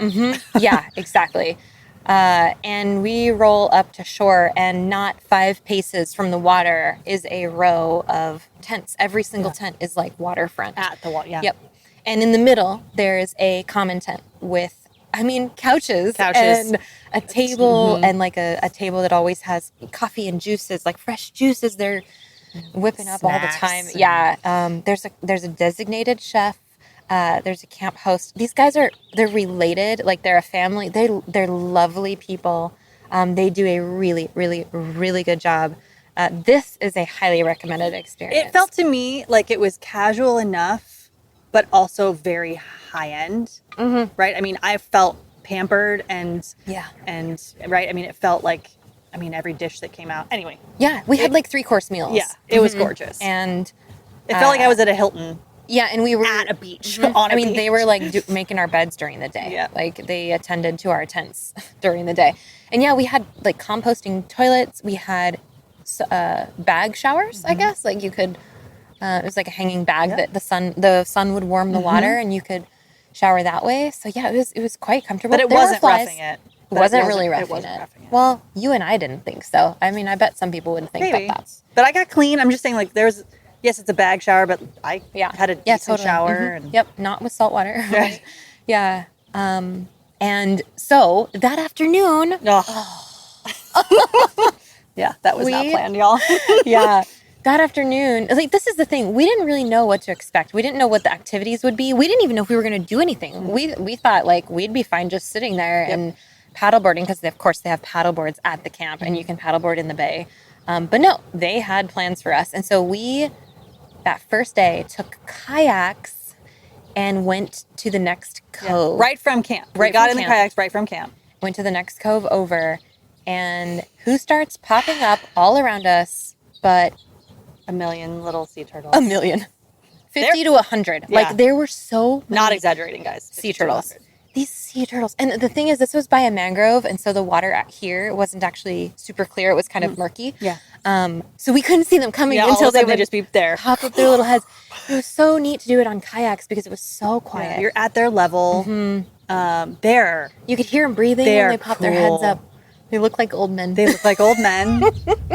Yeah, exactly. And we roll up to shore, and not 5 paces from the water is a row of tents. Every single tent is like waterfront. At the water, yeah. Yep. And in the middle, there's a common tent with, I mean, couches. And a table, and like a table that always has coffee and juices, like fresh juices. They're whipping up all the time. Yeah. There's a designated chef. There's a camp host. These guys they're related. Like they're a family. They're lovely people. They do a really, really, really good job. This is a highly recommended experience. It felt to me like it was casual enough, but also very high end. Right? I mean, I felt pampered and right. I mean, it felt like, every dish that came out. Anyway. Yeah, we had like 3-course meals. Yeah, it was gorgeous, and it felt like I was at a Hilton. Yeah, and we were at a beach. On a beach. They were like making our beds during the day. Yeah. Like they attended to our tents during the day. And yeah, we had like composting toilets. We had bag showers, I guess. Like you could, it was like a hanging bag that the sun would warm the water, and you could shower that way. So yeah, it was quite comfortable. But it wasn't roughing it. It wasn't really roughing it. Well, you and I didn't think so. I mean, I bet some people would think that that's. But I got clean. I'm just saying, like, yes, it's a bag shower, but I had a decent shower. And... Yep, not with salt water. Right. Yeah. And so that afternoon. Yeah, that was not planned, y'all. Yeah. That afternoon, like, this is the thing. We didn't really know what to expect. We didn't know what the activities would be. We didn't even know if we were going to do anything. We thought, like, we'd be fine just sitting there and paddleboarding, because, of course, they have paddleboards at the camp, and you can paddleboard in the bay. But no, they had plans for us. And so we, that first day, took kayaks and went to the next cove. Right from camp. We got in the kayaks right from camp. Went to the next cove over, and who starts popping up all around us but... a million little sea turtles. A million. 50 to 100. Yeah. Like, there were so many not exaggerating, guys. sea turtles. These sea turtles. And the thing is, this was by a mangrove, and so the water out here wasn't actually super clear. It was kind of murky. Yeah. So we couldn't see them coming until they would just be there. pop up their little heads. It was so neat to do it on kayaks because it was so quiet. Yeah, you're at their level. You could hear them breathing when they pop their heads up. They look like old men. They look like old men,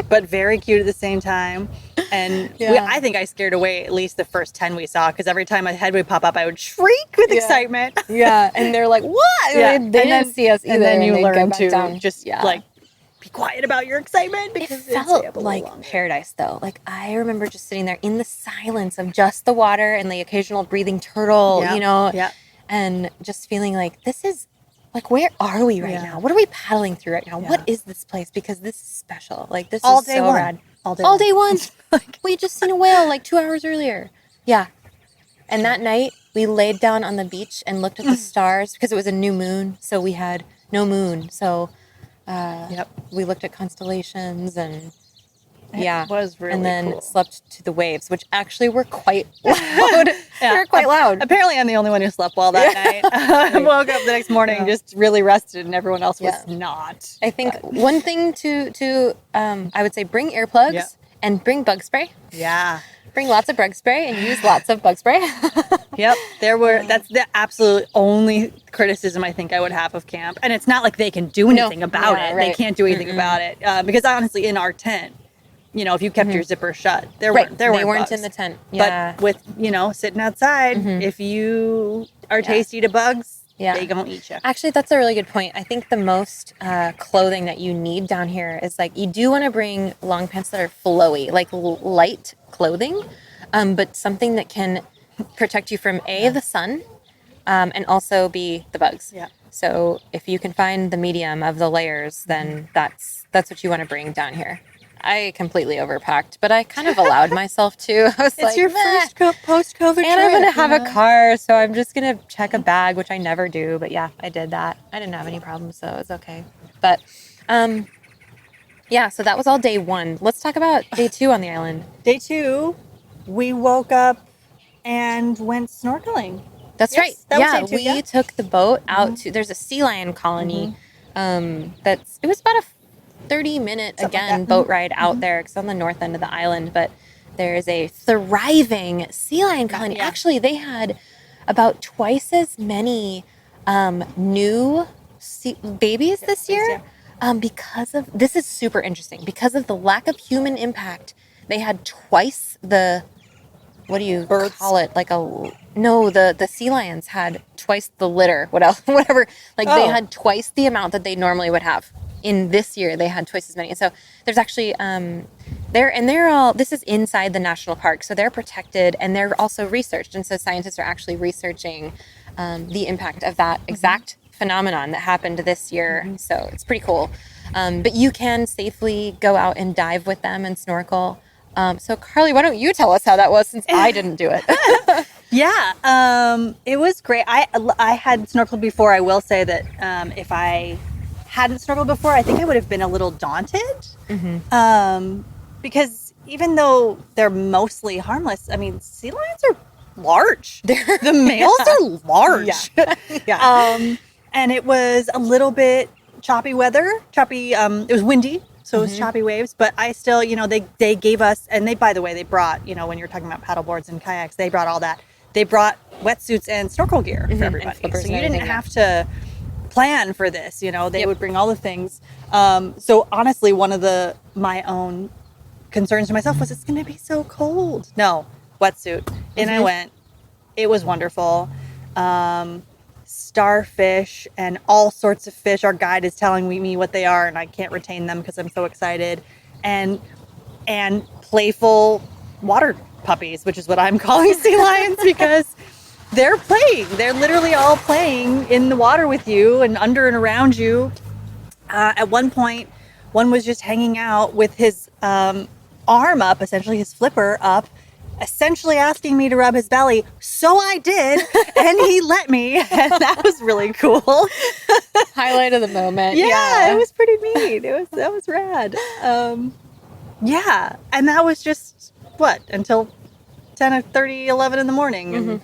but very cute at the same time. And I think I scared away at least the first 10 we saw, because every time my head would pop up, I would shriek with excitement. Yeah, and they're like, what? Yeah. They didn't see us either. And then you learn to like, be quiet about your excitement. Because it felt like paradise, though. Like, I remember just sitting there in the silence of just the water and the occasional breathing turtle, you know, and just feeling like, this is, like, where are we right now? What are we paddling through right now? What is this place? Because this is special. Like, this is so rad. All day one. Like, we had just seen a whale like 2 hours earlier. Yeah. And that night, we laid down on the beach and looked at the stars, because it was a new moon. So we had no moon. So we looked at constellations and... It was really cool. And then cool. Slept to the waves, which actually were quite loud. They were quite loud. Apparently, I'm the only one who slept well that night. I woke up the next morning just really rested, and everyone else was not. I think one thing to I would say, bring earplugs and bring bug spray. Yeah. Bring lots of bug spray and use lots of bug spray. Yep. That's the absolute only criticism I think I would have of camp. And it's not like they can do anything about it. Right. They can't do anything about it. Because honestly, in our tent, you know, if you kept your zipper shut, they weren't bugs. In the tent. Yeah. But with, sitting outside, if you are tasty to bugs, they gonna eat you. Actually, that's a really good point. I think the most clothing that you need down here is, like, you do want to bring long pants that are flowy, like light clothing. but something that can protect you from the sun, and also B, the bugs. Yeah. So if you can find the medium of the layers, then that's what you want to bring down here. I completely overpacked, but I kind of allowed myself to. I was It's your "Meh." first post-COVID trip. And I'm going to have yeah. a car, so I'm just going to check a bag, which I never do. But yeah, I did that. I didn't have any problems, so it was okay. But yeah, so that was all day 1. Let's talk about day 2 on the island. Day 2, we woke up and went snorkeling. That's Yes, right. that was Yeah, day 2, we yeah. took the boat out to, there's a sea lion colony. It was about a 30-minute, Something like that. boat ride out there. It's on the north end of the island, but there's a thriving sea lion colony. Yeah. Actually, they had about twice as many new babies this year. Because of, this is super interesting, because of the lack of human impact, they had twice the, what do you Birds. call it? Like the sea lions had twice the litter. What else? Whatever. Like they had twice the amount that they normally would have. In this year, they had twice as many. And so there's actually, they're all, this is inside the national park. So they're protected and they're also researched. And so scientists are actually researching the impact of that exact phenomenon that happened this year. So it's pretty cool. But you can safely go out and dive with them and snorkel. So Carley, why don't you tell us how that was, since I didn't do it? Yeah, it was great. I had snorkeled before. I will say that if I hadn't snorkeled before, I think I would have been a little daunted. Because even though they're mostly harmless, I mean, sea lions are large. The males are large. Yeah. And it was a little bit choppy weather. It was windy. So it was choppy waves, but I still, they gave us, and by the way, they brought, when you're talking about paddle boards and kayaks, they brought all that. They brought wetsuits and snorkel gear for everybody. So you didn't have to plan for this, they would bring all the things. So honestly, one of my own concerns to myself was, it's going to be so cold. No, wetsuit. And I went. It was wonderful. Starfish and all sorts of fish. Our guide is telling me what they are, and I can't retain them because I'm so excited. And playful water puppies, which is what I'm calling sea lions, because they're playing. They're literally all playing in the water with you and under and around you. At one point, one was just hanging out with his arm up, essentially his flipper up, essentially asking me to rub his belly. So I did, and he let me, and that was really cool. Highlight of the moment. Yeah, it was pretty neat. That was rad. Yeah, and that was just until 10:30, 11 in the morning. And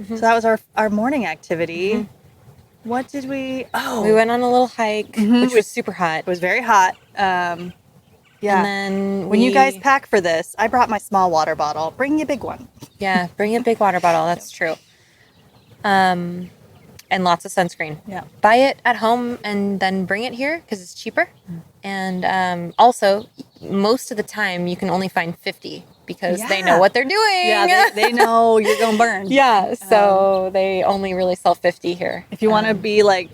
so that was our morning activity. What did we? Oh, we went on a little hike, which was super hot. It was very hot. Yeah. And then when you guys pack for this, I brought my small water bottle. Bring your big one. Yeah, bring a big water bottle. That's true. And lots of sunscreen. Yeah. Buy it at home and then bring it here because it's cheaper. And also, most of the time, you can only find 50 because they know what they're doing. Yeah, they know you're going to burn. Yeah, so they only really sell 50 here. If you want to be like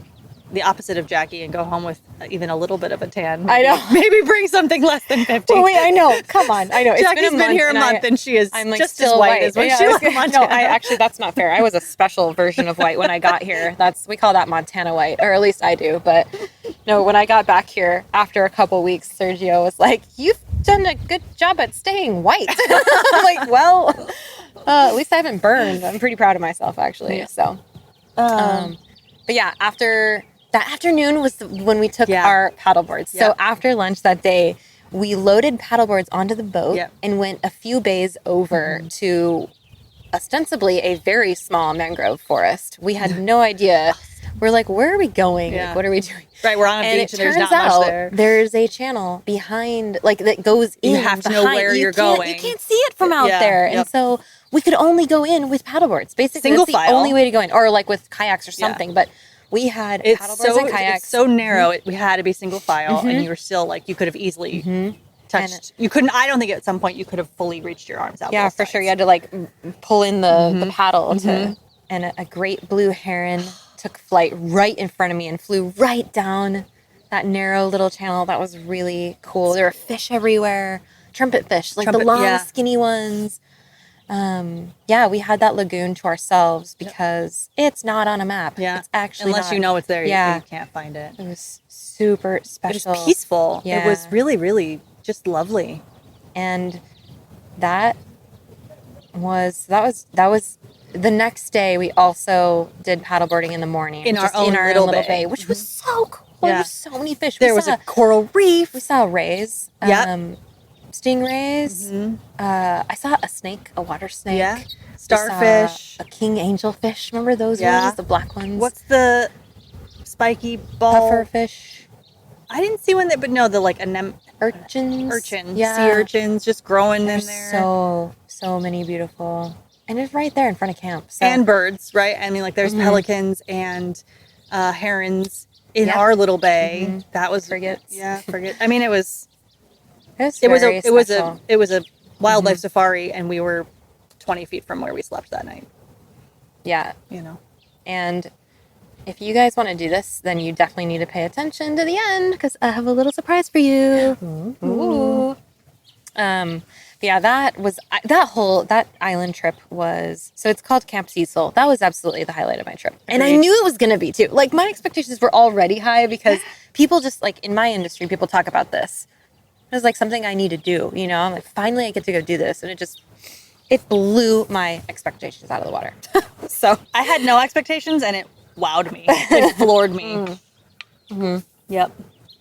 the opposite of Jackie and go home with even a little bit of a tan. I know. Maybe bring something less than 50. Well, wait, I know. Come on. I know. Jackie's been here a month and she is I'm like just still as white as when she left No, Montana. actually, that's not fair. I was a special version of white when I got here. We call that Montana white, or at least I do. But no, when I got back here after a couple weeks, Sergio was like, "You've done a good job at staying white." I'm like, well, at least I haven't burned. I'm pretty proud of myself, actually. Yeah. So, but yeah, after that afternoon was when we took our paddle boards. So after lunch that day, we loaded paddle boards onto the boat and went a few bays over to ostensibly a very small mangrove forest. We had no idea. We're like, where are we going? Yeah. Like, what are we doing? Right, we're on a beach and there's not much there. There's a channel behind, that goes in. You have to know where you're going. You can't see it from out there. Yep. And so we could only go in with paddleboards. Basically, single that's the file. only way to go in. Or with kayaks or something. But we had paddleboards and kayaks. It's so narrow. We had to be single file, and you were still you could have easily touched. You couldn't. I don't think at some point you could have fully reached your arms out. Yeah, for sure. You had to pull in the paddle to. And a great blue heron took flight right in front of me and flew right down that narrow little channel. That was really cool. There were fish everywhere, trumpet fish, the long, skinny ones. yeah, we had that lagoon to ourselves because it's not on a map. Yeah. It's actually Unless not. you know it's there, Yeah. you can't find it. It was super It special. was peaceful. Yeah. It was really, really just lovely. And that was the next day. We also did paddleboarding in the morning In our just own in our little own little bay. bay, which was so cool. Yeah. There were so many fish. There was a coral reef. We saw rays. Yep. Stingrays. I saw a snake, a water snake. Yeah. We Starfish. saw a king angelfish. Remember those Yeah. ones? The black ones. What's the spiky ball? puffer fish? I didn't see one there, but no, the like Urchins. sea urchins just growing There's in there. so many beautiful. And it's right there in front of camp. So. And birds, right? I mean, like there's pelicans and herons in Yep. our little bay. That was Frigates. Yeah, frigate. I mean, it was it was a wildlife safari, and we were 20 feet from where we slept that night. Yeah. You know. And if you guys want to do this, then you definitely need to pay attention to the end because I have a little surprise for you. Ooh. Yeah, that island trip was, so it's called Camp Cecil. That was absolutely the highlight of my trip. And I Agreed. knew it was going to be too. Like my expectations were already high because people just like in my industry, people talk about this. It was like something I need to do, you know? I'm like, finally I get to go do this. And it blew my expectations out of the water. So I had no expectations, and it wowed me. It floored me. Mm-hmm. Yep.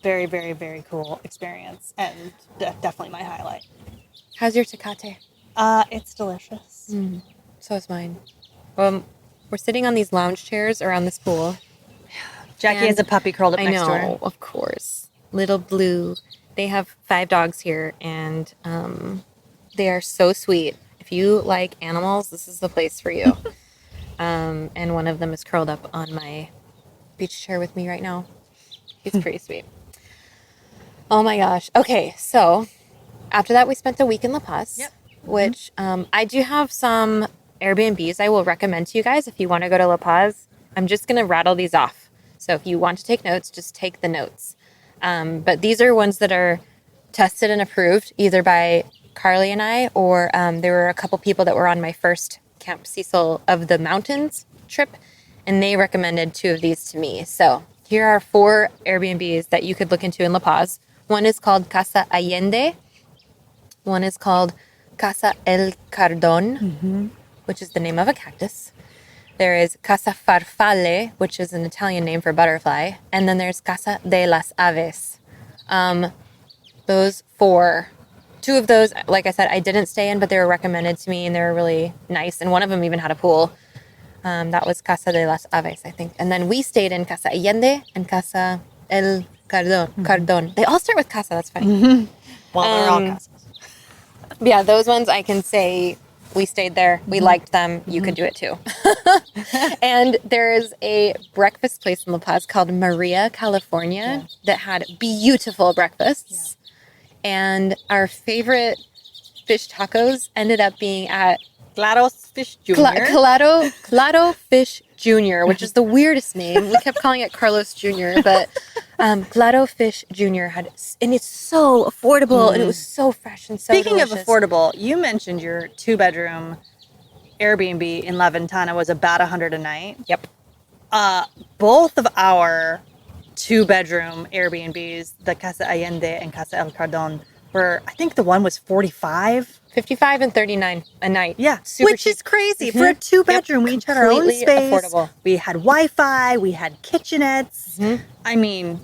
Very, very, very cool experience, and definitely my highlight. how's your tecate? It's delicious. So is mine. We're sitting on these lounge chairs around this pool. Jackie And has a puppy curled up I next know, to her. of course. Little Blue. They have 5 dogs here, and they are so sweet. If you like animals, this is the place for you. And one of them is curled up on my beach chair with me right now. He's pretty sweet. Oh my gosh. Okay, so after that, we spent a week in La Paz, Yep. which I do have some Airbnbs I will recommend to you guys if you want to go to La Paz. I'm just going to rattle these off. So if you want to take notes, just take the notes. But these are ones that are tested and approved either by Carley and I, or there were a couple people that were on my first Camp Cecil of the Mountains trip, and they recommended 2 of these to me. So here are 4 Airbnbs that you could look into in La Paz. One is called Casa Allende. One is called Casa El Cardón, which is the name of a cactus. There is Casa Farfalle, which is an Italian name for butterfly. And then there's Casa de las Aves. Those 4, 2 of those, like I said, I didn't stay in, but they were recommended to me and they were really nice. And one of them even had a pool. That was Casa de las Aves, I think. And then we stayed in Casa Allende and Casa El Cardón. They all start with Casa, that's funny. Well, they're all casas. Yeah, those ones I can say we stayed there. We liked them. You could do it too. And there's a breakfast place in La Paz called Maria, California that had beautiful breakfasts. And our favorite fish tacos ended up being at Claro Fish Jr. Claro Fish Jr, which is the weirdest name. We kept calling it Carlos Jr, but Claro Fish Jr and it's so affordable and it was so fresh and so Speaking delicious. of affordable, you mentioned your 2-bedroom Airbnb in La Ventana was about $100 a night. Yep. Both of our 2-bedroom Airbnbs, the Casa Allende and Casa El Cardón, were, I think the one was $45. $55 and $39 a night. Yeah, Super which cheap. is crazy. For a 2-bedroom, we each had our own completely space. affordable. We had Wi-Fi. We had kitchenettes. I mean,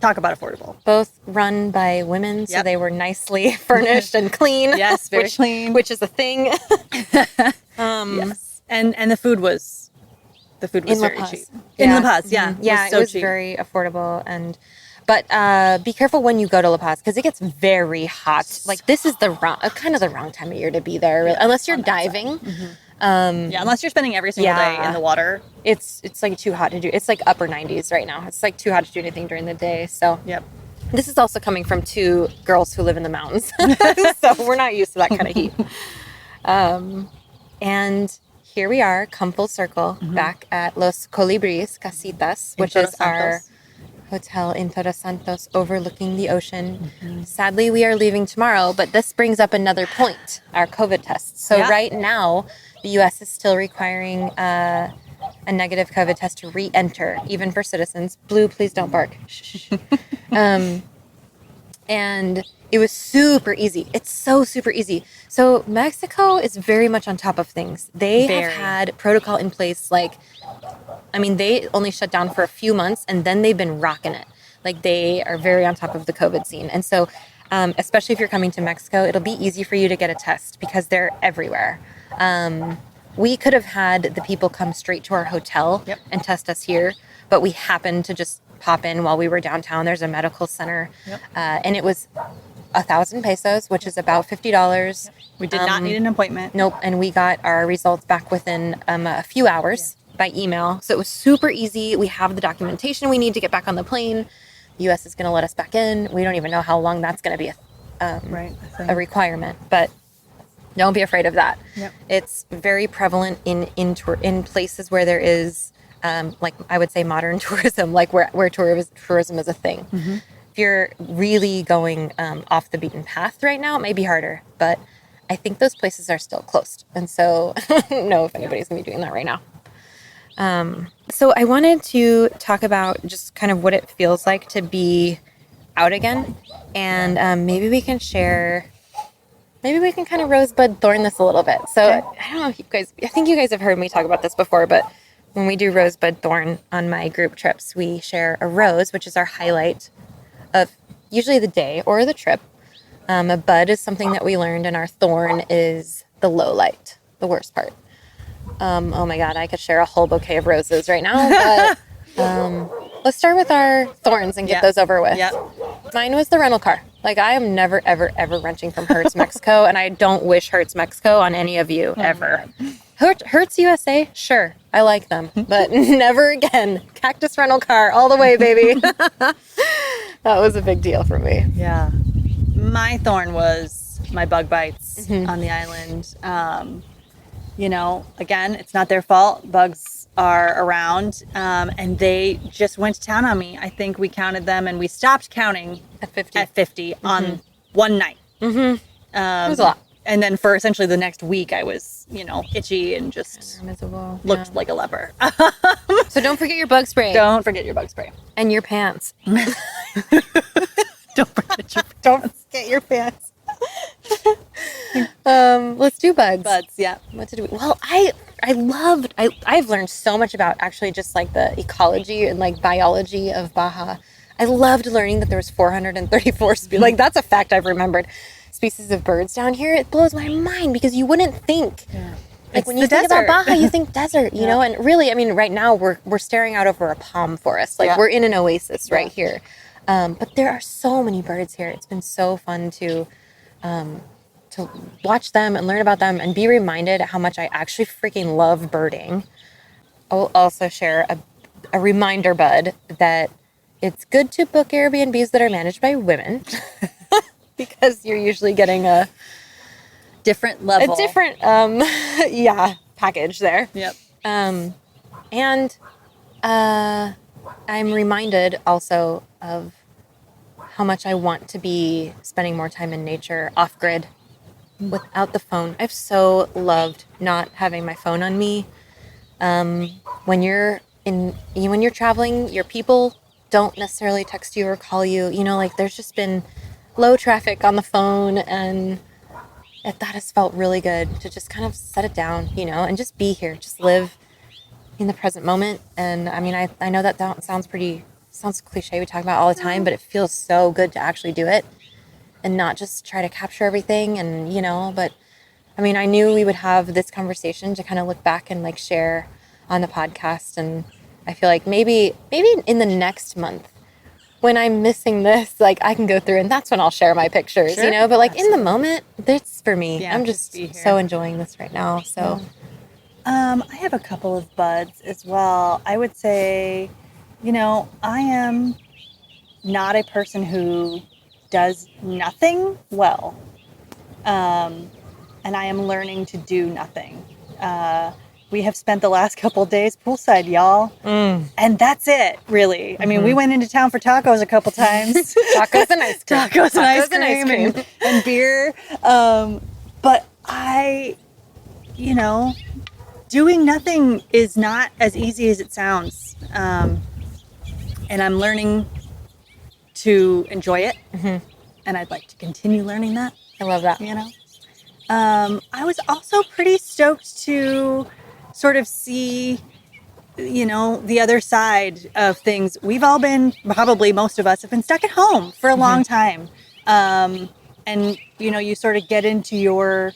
talk about affordable. Both run by women, so Yep. they were nicely furnished and clean. Yes, very clean. Which is a thing. Yes, and the food was In La very Paz. cheap. In La Paz, yeah, Yeah, so it was cheap. very affordable. But be careful when you go to La Paz because it gets very hot. Like this is kind of the wrong time of year to be there, really, unless you're diving. Yeah, unless you're spending every single day Yeah. in the water. It's like too hot to do. It's like upper 90s right now. It's like too hot to do anything during the day. So Yep. this is also coming from 2 girls who live in the mountains, so we're not used to that kind of heat. And here we are, come full circle, back at Los Colibris Casitas, which is our hotel in Todos Santos overlooking the ocean. Sadly, we are leaving tomorrow, but this brings up another point, our COVID tests. So right now, the U.S. is still requiring a negative COVID test to re-enter, even for citizens. Blue, please don't bark. And it was super easy. It's so super easy. So Mexico is very much on top of things. They have had protocol in place. Like, I mean, they only shut down for a few months and then they've been rocking it. Like, they are very on top of the COVID scene. And so, especially if you're coming to Mexico, it'll be easy for you to get a test because they're everywhere. We could have had the people come straight to our hotel and test us here, but we happened to just pop in while we were downtown. There's a medical center, and it was 1,000 pesos, which is about $50. We did not need an appointment. Nope, and we got our results back within a few hours by email. So it was super easy. We have the documentation we need to get back on the plane. The U.S. is going to let us back in. We don't even know how long that's going to be a requirement, but don't be afraid of that. It's very prevalent in places where there is, like I would say, modern tourism, like where tourism is a thing. If you're really going off the beaten path right now, it may be harder, but I think those places are still closed. And so I don't know if anybody's going to be doing that right now. So I wanted to talk about just kind of what it feels like to be out again. And maybe we can kind of rosebud thorn this a little bit. So I don't know if you guys, I think you guys have heard me talk about this before, but when we do rosebud thorn on my group trips, we share a rose, which is our highlight of usually the day or the trip. A bud is something that we learned, and our thorn is the low light, the worst part. Oh my God, I could share a whole bouquet of roses right now, but let's start with our thorns and get those over with. Mine was the rental car. Like, I am never, ever, ever renting from Hertz Mexico, and I don't wish Hertz Mexico on any of you, ever. Hertz USA, sure, I like them, but never again. Cactus Rental Car, all the way, baby. That was a big deal for me. Yeah. My thorn was my bug bites on the island. You know, again, it's not their fault. Bugs are around, and they just went to town on me. I think we counted them, and we stopped counting At 50. 50 on one night. It was a lot. And then for essentially the next week, I was, itchy and just Miserable. looked like a leper. So don't forget your bug spray. Don't forget your bug spray. And your pants. Don't forget your pants. Let's do bugs. Buds, yeah. What did we? Well, I've learned so much about actually just like the ecology and like biology of Baja. I loved learning that there was 434 species. Like, that's a fact I've remembered. Species of birds down here. It blows my mind because you wouldn't think. Like, it's when you think about Baja, you think desert, you know? And really, I mean, right now we're staring out over a palm forest. Like, we're in an oasis right here. But there are so many birds here. It's been so fun to watch them and learn about them and be reminded how much I actually freaking love birding. I'll also share a reminder, bud, that it's good to book Airbnbs that are managed by women because you're usually getting a different level. A different, package there. Yep. And I'm reminded also of how much I want to be spending more time in nature, off-grid, without the phone. I've so loved not having my phone on me. When you're traveling, your people don't necessarily text you or call you. Like, there's just been low traffic on the phone, and that has felt really good to just kind of set it down, and just be here, just live in the present moment. And I mean, I know that sounds cliche, we talk about all the time, but it feels so good to actually do it and not just try to capture everything. And, but I mean, I knew we would have this conversation to kind of look back and like share on the podcast. And I feel like maybe in the next month when I'm missing this, like, I can go through and that's when I'll share my pictures, but like in the moment, that's for me. I'm just so enjoying this right now. So, I have a couple of buds as well. I would say, I am not a person who does nothing well. And I am learning to do nothing. we have spent the last couple days poolside, y'all. And that's it, really. I mean, we went into town for tacos a couple times. Tacos and ice cream. Tacos and ice cream and beer. But doing nothing is not as easy as it sounds. And I'm learning to enjoy it. And I'd like to continue learning that. I love that. I was also pretty stoked to sort of see, the other side of things. We've all been, probably most of us have been stuck at home for a long time. And, you sort of get into your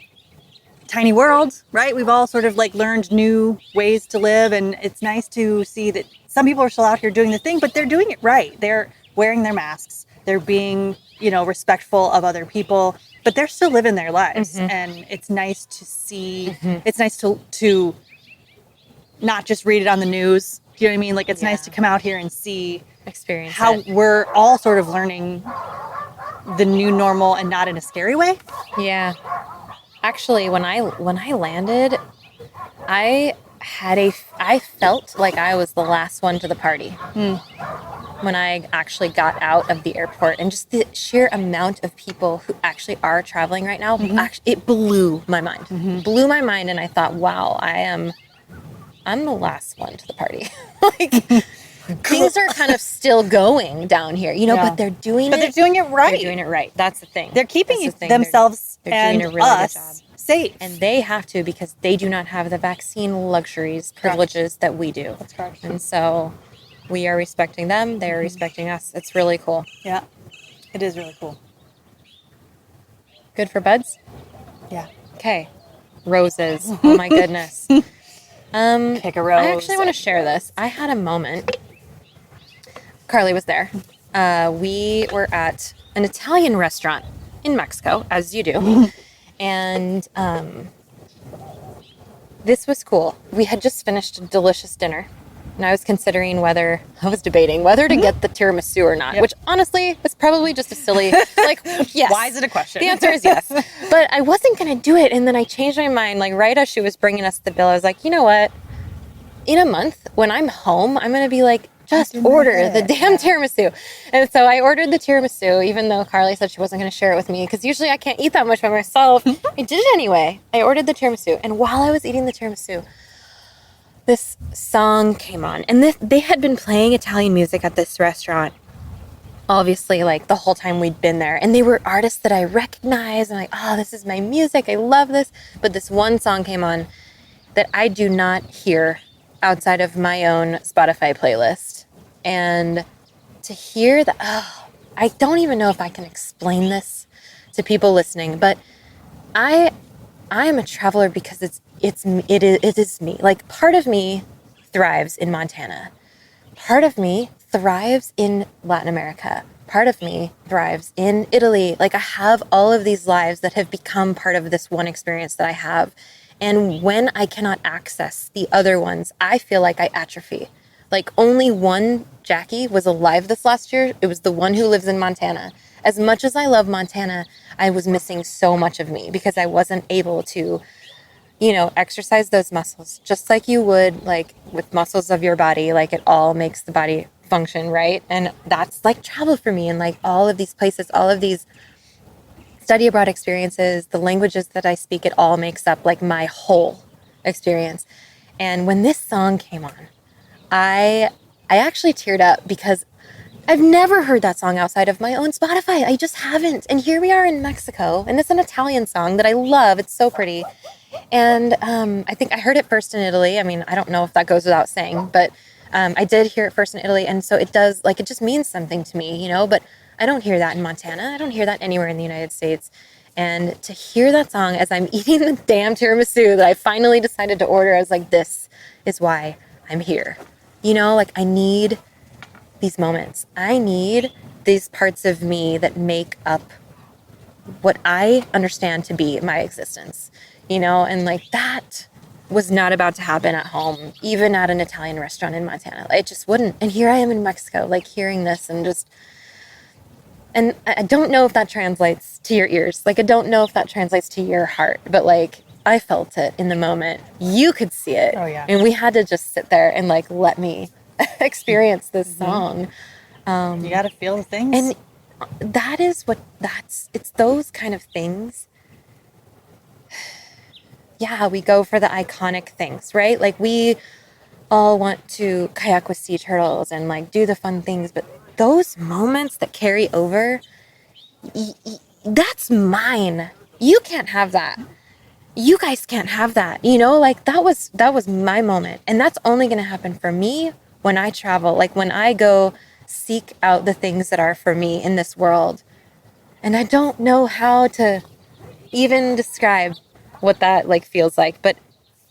tiny world, right? We've all sort of like learned new ways to live. And it's nice to see that some people are still out here doing the thing, but they're doing it right. They're wearing their masks. They're being, respectful of other people, but they're still living their lives. And it's nice to see, it's nice to not just read it on the news. Do you know what I mean? Like, it's nice to come out here and see, experience how we're all sort of learning the new normal, and not in a scary way. Yeah. Actually, when I landed, I felt like I was the last one to the party. When I actually got out of the airport, and just the sheer amount of people who actually are traveling right now, it blew my mind. Blew my mind, and I thought, wow, I'm the last one to the party. Things are kind of still going down here, but they're doing it. But they're doing it right. They're doing it right. That's the thing. They're keeping themselves they're doing and a really us good job. Safe. And they have to, because they do not have the vaccine luxuries, privileges that we do. That's correct. And so we are respecting them. They are respecting us. It's really cool. Yeah, it is really cool. Good for buds? Yeah. Okay. Roses. Oh my goodness. Pick a rose. I actually want to share this. I had a moment. Carley was there. We were at an Italian restaurant in Mexico, as you do. And this was cool. We had just finished a delicious dinner. And I was debating whether to get the tiramisu or not, which honestly was probably just a silly, yes. Why is it a question? The answer is yes. But I wasn't going to do it. And then I changed my mind, right as she was bringing us the bill. I was like, you know what? In a month, when I'm home, I'm going to be like, just order the damn tiramisu. And so I ordered the tiramisu, even though Carley said she wasn't going to share it with me, because usually I can't eat that much by myself. I did it anyway. I ordered the tiramisu. And while I was eating the tiramisu, this song came on. And they had been playing Italian music at this restaurant, obviously, the whole time we'd been there. And they were artists that I recognized. I'm like, oh, this is my music. I love this. But this one song came on that I do not hear outside of my own Spotify playlist. And to hear that, I don't even know if I can explain this to people listening, but I am a traveler because it is me. Part of me thrives in Montana. Part of me thrives in Latin America. Part of me thrives in Italy. I have all of these lives that have become part of this one experience that I have. And when I cannot access the other ones, I feel like I atrophy. Only one Jackie was alive this last year. It was the one who lives in Montana. As much as I love Montana, I was missing so much of me because I wasn't able to, exercise those muscles just like you would, with muscles of your body. It all makes the body function, right? And that's travel for me, and all of these places, all of these study abroad experiences, the languages that I speak, it all makes up my whole experience. And when this song came on, I actually teared up because I've never heard that song outside of my own Spotify. I just haven't. And here we are in Mexico, and it's an Italian song that I love. It's so pretty. And I think I heard it first in Italy. I mean, I don't know if that goes without saying, but I did hear it first in Italy. And so it does, it just means something to me, but I don't hear that in Montana. I don't hear that anywhere in the United States. And to hear that song as I'm eating the damn tiramisu that I finally decided to order, I was like, this is why I'm here. I need these moments. I need these parts of me that make up what I understand to be my existence, and that was not about to happen at home, even at an Italian restaurant in Montana. It just wouldn't. And here I am in Mexico, hearing this and I don't know if that translates to your ears. I don't know if that translates to your heart, but I felt it in the moment. You could see it. Oh, yeah. And we had to just sit there and like, let me experience this song. You got to feel the things. And that is it's those kind of things. Yeah, we go for the iconic things, right? Like we all want to kayak with sea turtles and like do the fun things, but those moments that carry over, that's mine. You can't have that. You guys can't have that. You know, like that was my moment. And that's only going to happen for me when I travel, like when I go seek out the things that are for me in this world. And I don't know how to even describe what that like feels like, but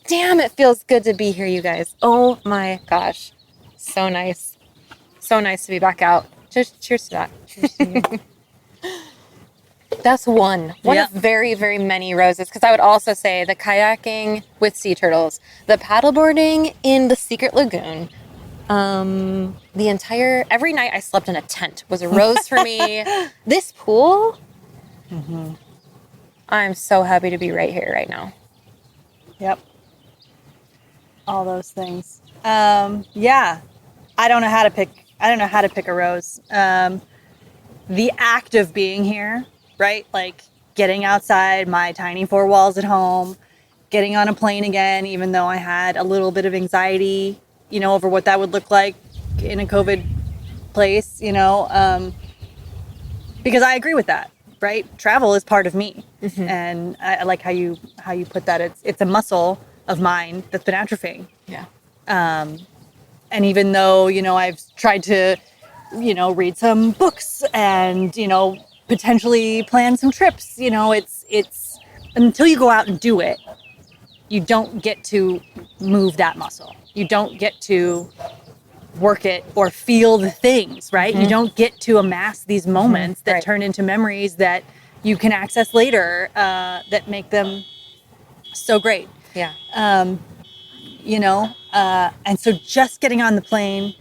damn, it feels good to be here, you guys. Oh my gosh. So nice. So nice to be back out. Just cheers to that. Cheers to you. That's one of very, very many roses. Because I would also say the kayaking with sea turtles, the paddleboarding in the secret lagoon, every night I slept in a tent was a rose for me. This pool, I'm so happy to be right here, right now. Yep. All those things. Yeah. I don't know how to pick a rose. The act of being here, right? Like getting outside my tiny four walls at home, getting on a plane again, even though I had a little bit of anxiety, you know, over what that would look like in a COVID place, you know, because I agree with that, right? Travel is part of me. And I like how you put that. It's a muscle of mine that's been atrophying. Yeah. And even though, you know, I've tried to, you know, read some books and, you know, potentially plan some trips, you know, it's until you go out and do it, you don't get to move that muscle. You don't get to work it or feel the things, right? You don't get to amass these moments that turn into memories that you can access later, that make them so great. Yeah. You know, and so just getting on the plane,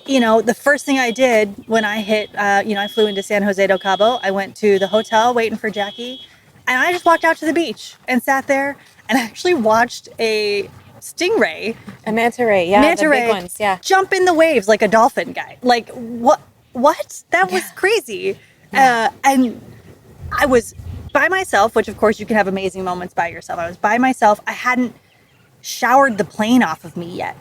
you know, the first thing I did when I hit, you know, I flew into San Jose del Cabo. I went to the hotel waiting for Jackie, and I just walked out to the beach and sat there and actually watched a stingray, A manta ray, yeah, the big ones, yeah. jump in the waves like a dolphin guy. Like what? That was crazy. And I was by myself, which of course you can have amazing moments by yourself. I was by myself. I hadn't showered the plane off of me yet.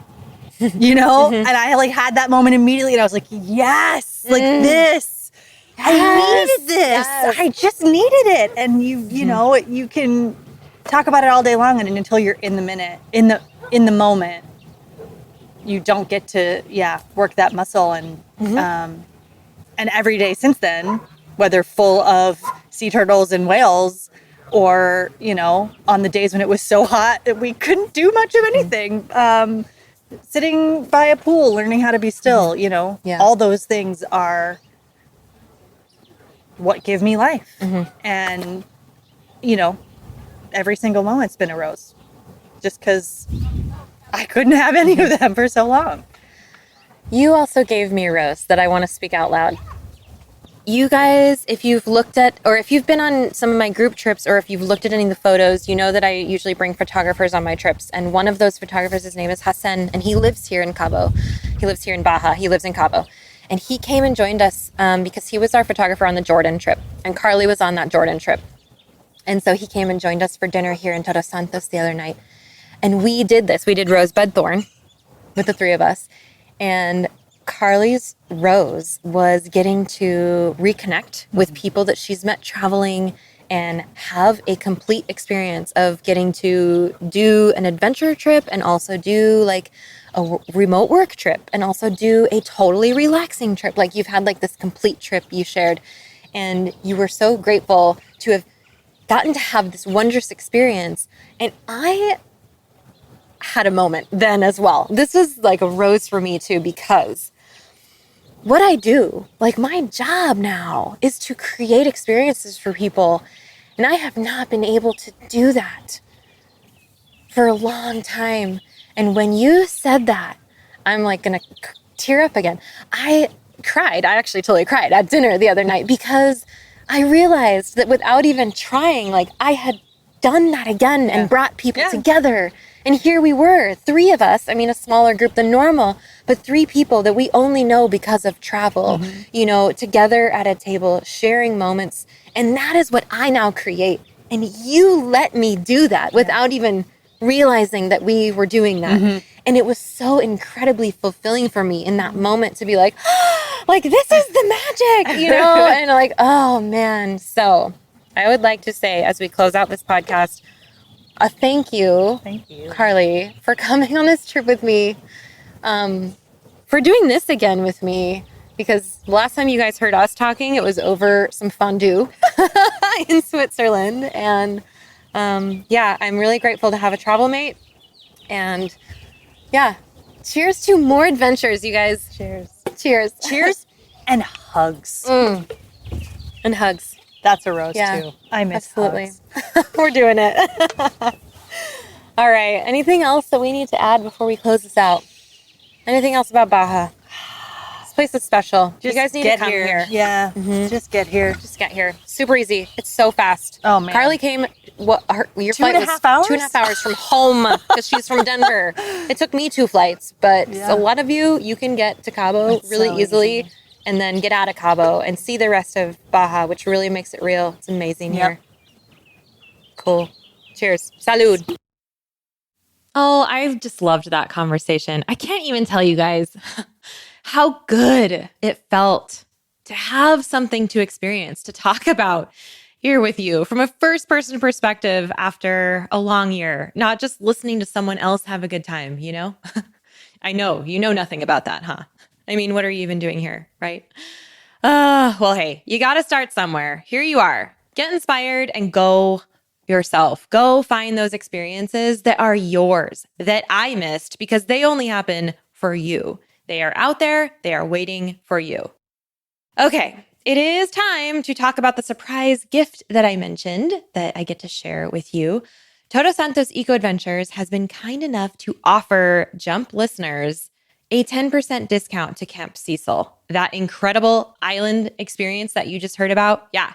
You know, and I like had that moment immediately, and I was like, yes, like this, I needed this. Yes. I just needed it. And you know, you can talk about it all day long, and until you're in the moment, you don't get to, work that muscle. And, and every day since then, whether full of sea turtles and whales, or, you know, on the days when it was so hot that we couldn't do much of anything, sitting by a pool, learning how to be still, you know, all those things are what give me life. And, you know, every single moment's been a rose, just because I couldn't have any of them for so long. You also gave me a rose that I want to speak out loud. You guys, if you've looked at, or if you've been on some of my group trips, or if you've looked at any of the photos, you know that I usually bring photographers on my trips. And one of those photographers, his name is Hassan, and he lives here in Cabo. He lives here in Baja. He lives in Cabo. And he came and joined us because he was our photographer on the Jordan trip. And Carley was on that Jordan trip. And so he came and joined us for dinner here in Todos Santos the other night. And we did this. We did Rosebud Thorn with the three of us. And Carley's rose was getting to reconnect with people that she's met traveling and have a complete experience of getting to do an adventure trip and also do like a remote work trip and also do a totally relaxing trip. Like you've had like this complete trip you shared, and you were so grateful to have gotten to have this wondrous experience. And I had a moment then as well. This was like a rose for me too, because what I do, like my job now, is to create experiences for people. And I have not been able to do that for a long time. And when you said that, I'm like gonna tear up again. I cried. I actually totally cried at dinner the other night, because I realized that without even trying, like I had done that again and brought people together. And here we were, 3 of us, I mean, a smaller group than normal, but 3 people that we only know because of travel, you know, together at a table, sharing moments. And that is what I now create. And you let me do that without even realizing that we were doing that. And it was so incredibly fulfilling for me in that moment to be like, oh, like, this is the magic, you know? And like, oh man. So I would like to say, as we close out this podcast, a thank you, Carley, for coming on this trip with me, for doing this again with me, because last time you guys heard us talking, it was over some fondue in Switzerland. And yeah, I'm really grateful to have a travel mate. And yeah, cheers to more adventures, you guys. Cheers. Cheers. Cheers and hugs. And hugs. That's a roast too. I miss hugs. We're doing it. All right. Anything else that we need to add before we close this out? Anything else about Baja? This place is special. You guys need to come here. Yeah. Just get here. Just get here. Super easy. It's so fast. Oh, man. Carley came, your flight was 2.5 hours from home because she's from Denver. It took me 2 flights, but a lot of you can get to Cabo really easily. Easy. And then get out of Cabo and see the rest of Baja, which really makes it real. It's amazing here. Cool. Cheers. Salud. Oh, I've just loved that conversation. I can't even tell you guys how good it felt to have something to experience, to talk about here with you from a first-person perspective after a long year, not just listening to someone else have a good time, you know? I know, you know nothing about that, huh? I mean, what are you even doing here, right? Well, hey, you got to start somewhere. Here you are. Get inspired and go yourself. Go find those experiences that are yours, that I missed because they only happen for you. They are out there. They are waiting for you. Okay, it is time to talk about the surprise gift that I mentioned that I get to share with you. Todos Santos Eco Adventures has been kind enough to offer Jump listeners a 10% discount to Camp Cecil, that incredible island experience that you just heard about. Yeah,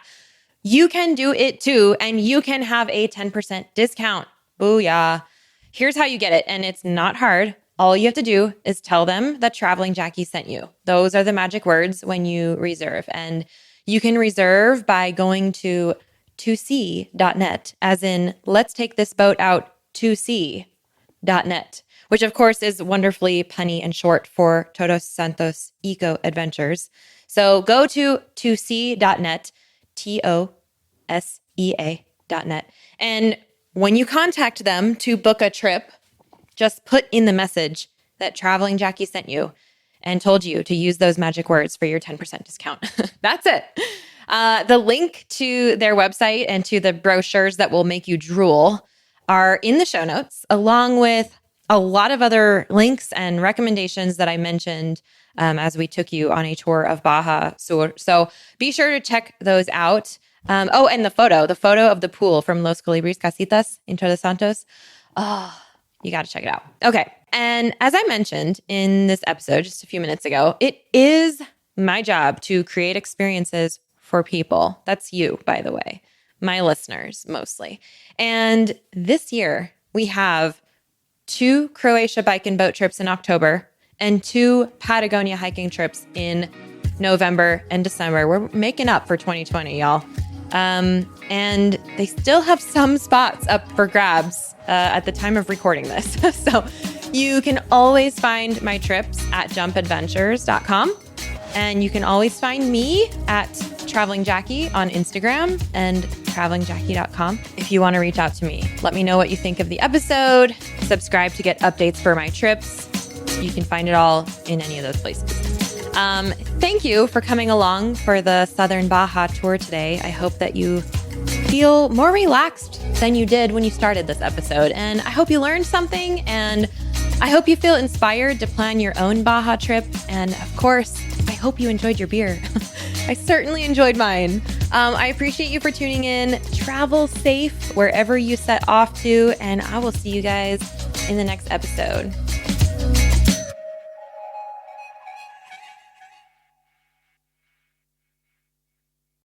you can do it too, and you can have a 10% discount. Booyah. Here's how you get it, and it's not hard. All you have to do is tell them that Traveling Jackie sent you. Those are the magic words when you reserve, and you can reserve by going to sea.net, as in, let's take this boat out to sea.net. Which of course is wonderfully punny and short for Todos Santos Eco Adventures. So go to sea.net, TOSEA.net. And when you contact them to book a trip, just put in the message that Traveling Jackie sent you and told you to use those magic words for your 10% discount. That's it. The link to their website and to the brochures that will make you drool are in the show notes, along with a lot of other links and recommendations that I mentioned as we took you on a tour of Baja Sur. So be sure to check those out. Oh, and the photo of the pool from Los Colibris Casitas in Todos Santos. Oh, you got to check it out. Okay. And as I mentioned in this episode just a few minutes ago, it is my job to create experiences for people. That's you, by the way, my listeners mostly. And this year we have 2 Croatia bike and boat trips in October and 2 Patagonia hiking trips in November and December. We're making up for 2020, y'all. And they still have some spots up for grabs at the time of recording this. So you can always find my trips at jumpadventures.com. And you can always find me at Traveling Jackie on Instagram and travelingjackie.com if you want to reach out to me. Let me know what you think of the episode. Subscribe to get updates for my trips. You can find it all in any of those places. Thank you for coming along for the Southern Baja tour today. I hope that you feel more relaxed than you did when you started this episode. And I hope you learned something, and I hope you feel inspired to plan your own Baja trip. And of course, I hope you enjoyed your beer. I certainly enjoyed mine. I appreciate you for tuning in. Travel safe wherever you set off to, and I will see you guys in the next episode.